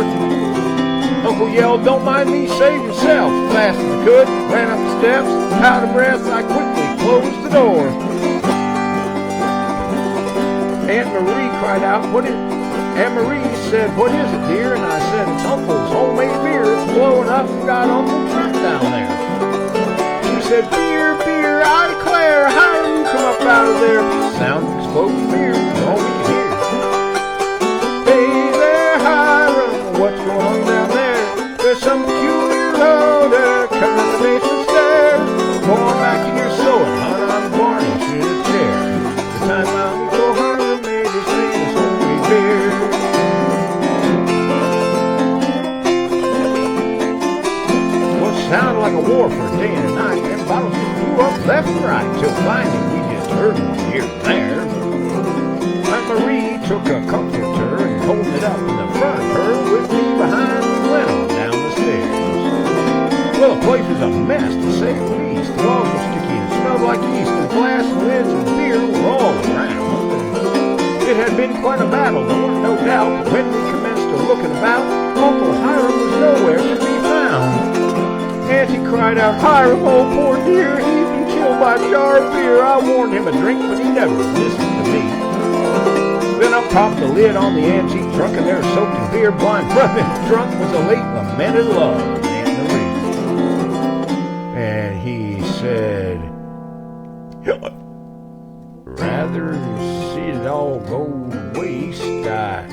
Uncle yelled, don't mind me, save yourself. Fast as I could, ran up the steps, out of breath, I quickly closed the door. Aunt Marie cried out, Aunt Marie said, what is it, dear? And I said, it's Uncle's homemade beer. It's blowing up and got Uncle trapped down there. She said, beer, beer, I declare, Hiram, you come up out of there. Sound of exploding beer was all we could hear. Hey there, Hiram, what's going on down there? There's some peculiar odor coming from the basement stairs. Going back to your sewing, hon, I'm varnished in a chair. The time my Uncle Hiram made his famous homemade beer. Well, it sounded like a war for a day and a night. Them bottles just flew up left and right till finally we just heard them here and there. Aunt Marie took a comforter and holding it up in the front of her with me behind and went on down the stairs. Well, the place was a mess, to say the least. The walls were sticky and smelled like yeast, and glass and lids and beer were all around. It had been quite a battle, there weren't no doubt, but when we commenced to looking about, Uncle Hiram was nowhere to be found. Auntie cried out, Hiram, oh poor dear, he's been killed by a jar of beer. I warned him a drink, but he never listened to me. Then I popped the lid on the antique trunk, and there, soaked in beer, blind from his trunk, was a late lamented love of Aunt Marie. And he said, rather see it all go to waste, I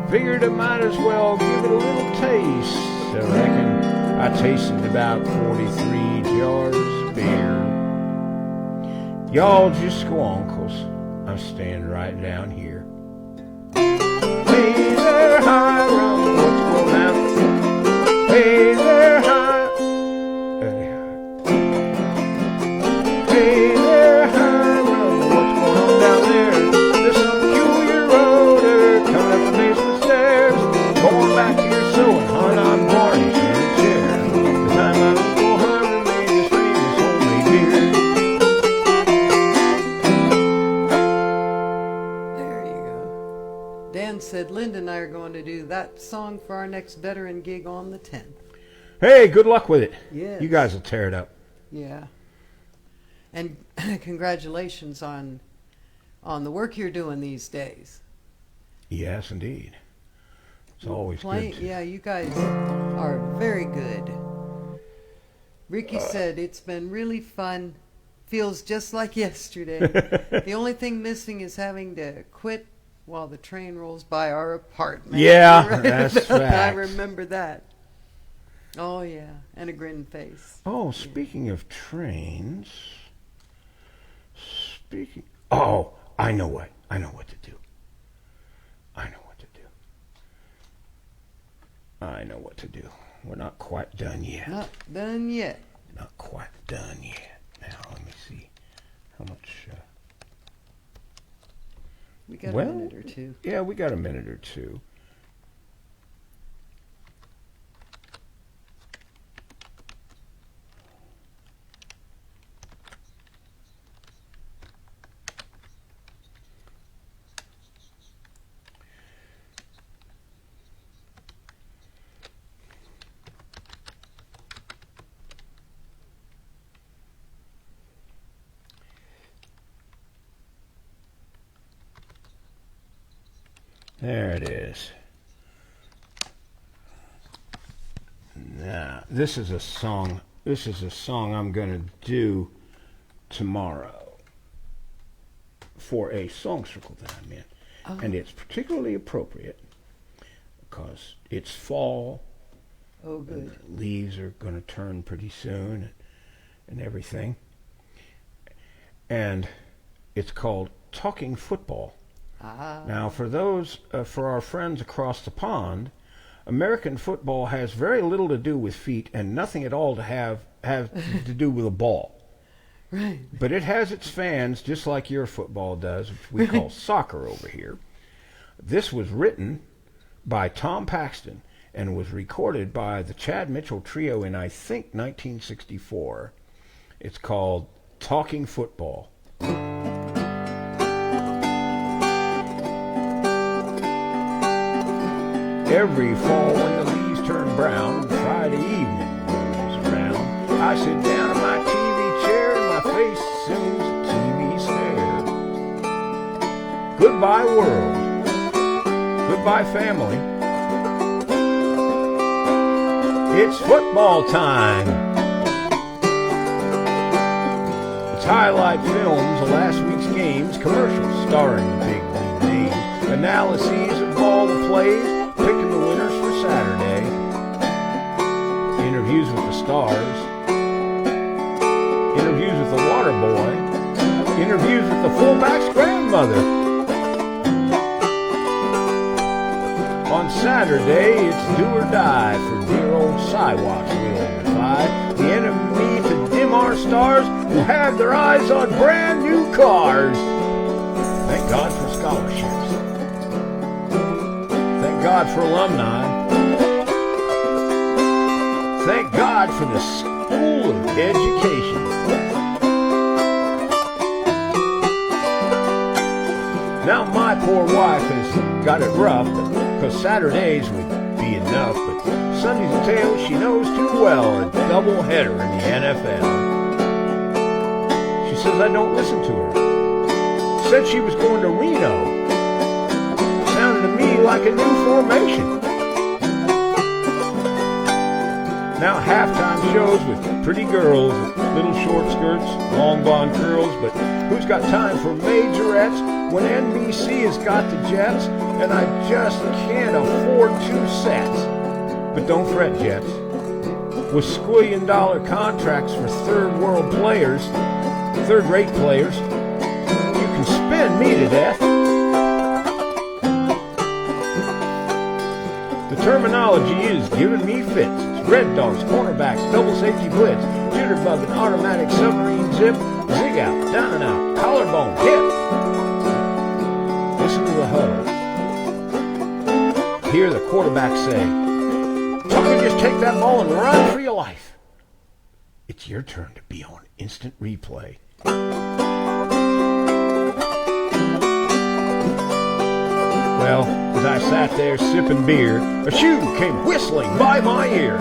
figured I might as well give it a little taste. So I reckon I tasted about 43 jars of beer. Y'all just go on, 'cause I'm staying right down here. Hey there, Hiram, what's going on? Hey there, Hiram. Hey there, Hiram, what's going on down there? There's some peculiar odor coming up the basement stairs. Going back to your sewing, hon, I'm varnished in a chair. The time my Uncle Hiram made his famous homemade beer. There you go. Dan said Linda and I are going to do that song for our next veteran gig on the 10th. Hey, good luck with it. Yes. You guys will tear it up. Yeah. And congratulations on the work you're doing these days. Yes, indeed. It's always good. Yeah, you guys are very good. Ricky said it's been really fun. Feels just like yesterday. The only thing missing is having to quit while the train rolls by our apartment. Yeah, Right? that's I fact. remember that. Oh, yeah. And a grin face. Oh, speaking of trains. Oh, I know what to do. We're not quite done yet. Not done yet. Not quite done yet. Now, let me see. How much... we got a minute or two. Yeah, we got a minute or two. There it is. Now, this is a song I'm going to do tomorrow for a song circle that I'm in. Oh. And it's particularly appropriate because it's fall. Oh, good. The leaves are going to turn pretty soon and everything. And it's called Talking Football. Ah. Now, for our friends across the pond, American football has very little to do with feet and nothing at all to have to do with a ball. Right. But it has its fans, just like your football does, which we call soccer over here. This was written by Tom Paxton and was recorded by the Chad Mitchell Trio in, I think, 1964. It's called Talking Football. Every fall when the leaves turn brown and Friday evening rolls around, I sit down in my TV chair and my face assumes a TV stare. Goodbye world. Goodbye family. It's football time. It's highlight films of last week's games, commercials starring the big league names, analyses of all the plays, picking the winners for Saturday, interviews with the stars, interviews with the water boy, interviews with the fullback's grandmother. On Saturday, it's do or die for dear old Siwash we'll defy the enemy to dim our stars who have their eyes on brand new cars. Thank God for scholarships. Thank God for alumni. Thank God for the School of Education. Now my poor wife has got it rough, because Saturdays would be enough, but Sunday's a tale she knows too well, a double header in the NFL. She says I don't listen to her. Said she was going to Reno. Sounded to me like a new formation. Now halftime shows with pretty girls, little short skirts, long blonde curls, but who's got time for majorettes when NBC has got the Jets and I just can't afford 2 sets? But don't fret, Jets. With squillion-dollar contracts for third-rate players, you can spin me to death. The terminology is giving me fits. It's red dogs, cornerbacks, double safety blitz, jitterbug and automatic submarine zip, zig out, down and out, collarbone, hip. Listen to the huddle. Hear the quarterback say, Tucker, just take that ball and run for your life. It's your turn to be on instant replay. Well, as I sat there sipping beer, a shoe came whistling by my ear.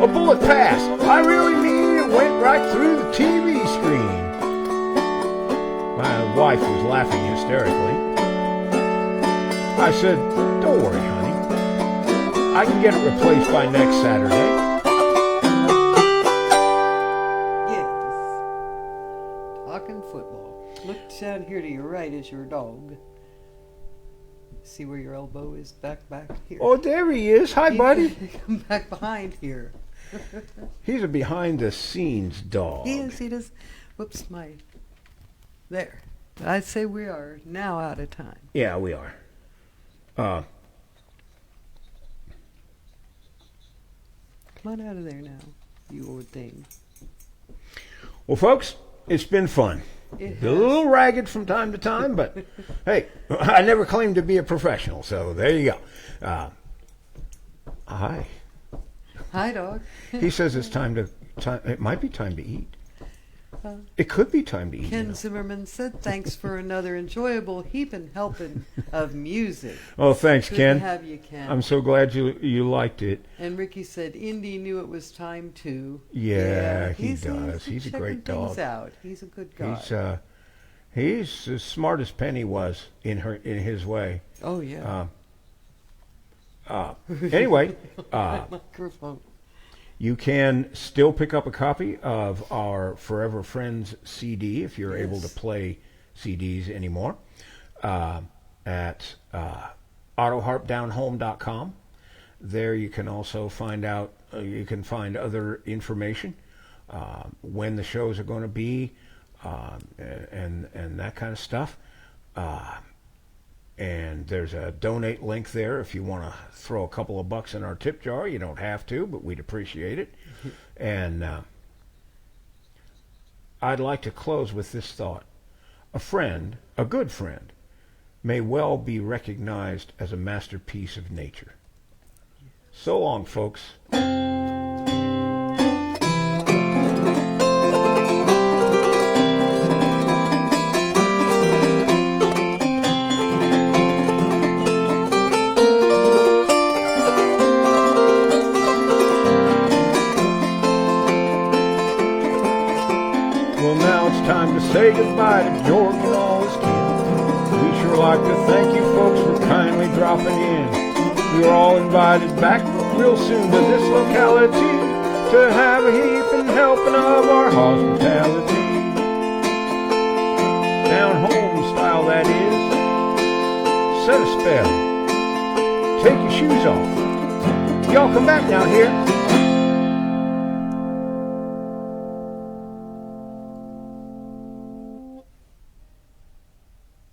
A bullet passed. I really mean it went right through the TV screen. My wife was laughing hysterically. I said, don't worry, honey. I can get it replaced by next Saturday. Yes. Talking football. Look down here to your right is your dog. See where your elbow is? Back here. Oh, there he is. Hi, buddy. Come back behind here. He's a behind-the-scenes dog. He does. Whoops, there. I'd say we are now out of time. Yeah, we are. Come on out of there now, you old thing. Well, folks, it's been fun. A little ragged from time to time, but hey, I never claimed to be a professional, so there you go. Hi. Hi, dog. He says it's it might be time to eat. It could be time to eat. Ken Zimmerman said, thanks for another enjoyable heaping helping of music. Oh, thanks, Good Ken. to have you, Ken. I'm so glad you liked it. And Ricky said, Indy knew it was time to. Yeah, he does. He's a great dog. Things out. He's a good guy. He's as smart as Penny was in his way. Oh, yeah. Anyway, Microphone. you can still pick up a copy of our Forever Friends CD if you're able to play CDs anymore at autoharpdownhome.com. There you can also find out, you can find other information, when the shows are going to be, and that kind of stuff. And there's a donate link there if you want to throw a couple of bucks in our tip jar. You don't have to, but we'd appreciate it. And I'd like to close with this thought. A friend, a good friend, may well be recognized as a masterpiece of nature. So long, folks. Time to say goodbye to George and all his kin. We sure like to thank you folks for kindly dropping in. We are all invited back real soon to this locality to have a heaping helping of our hospitality. Down home style, that is. Set a spell. Take your shoes off. Y'all come back now here.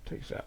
Takes out.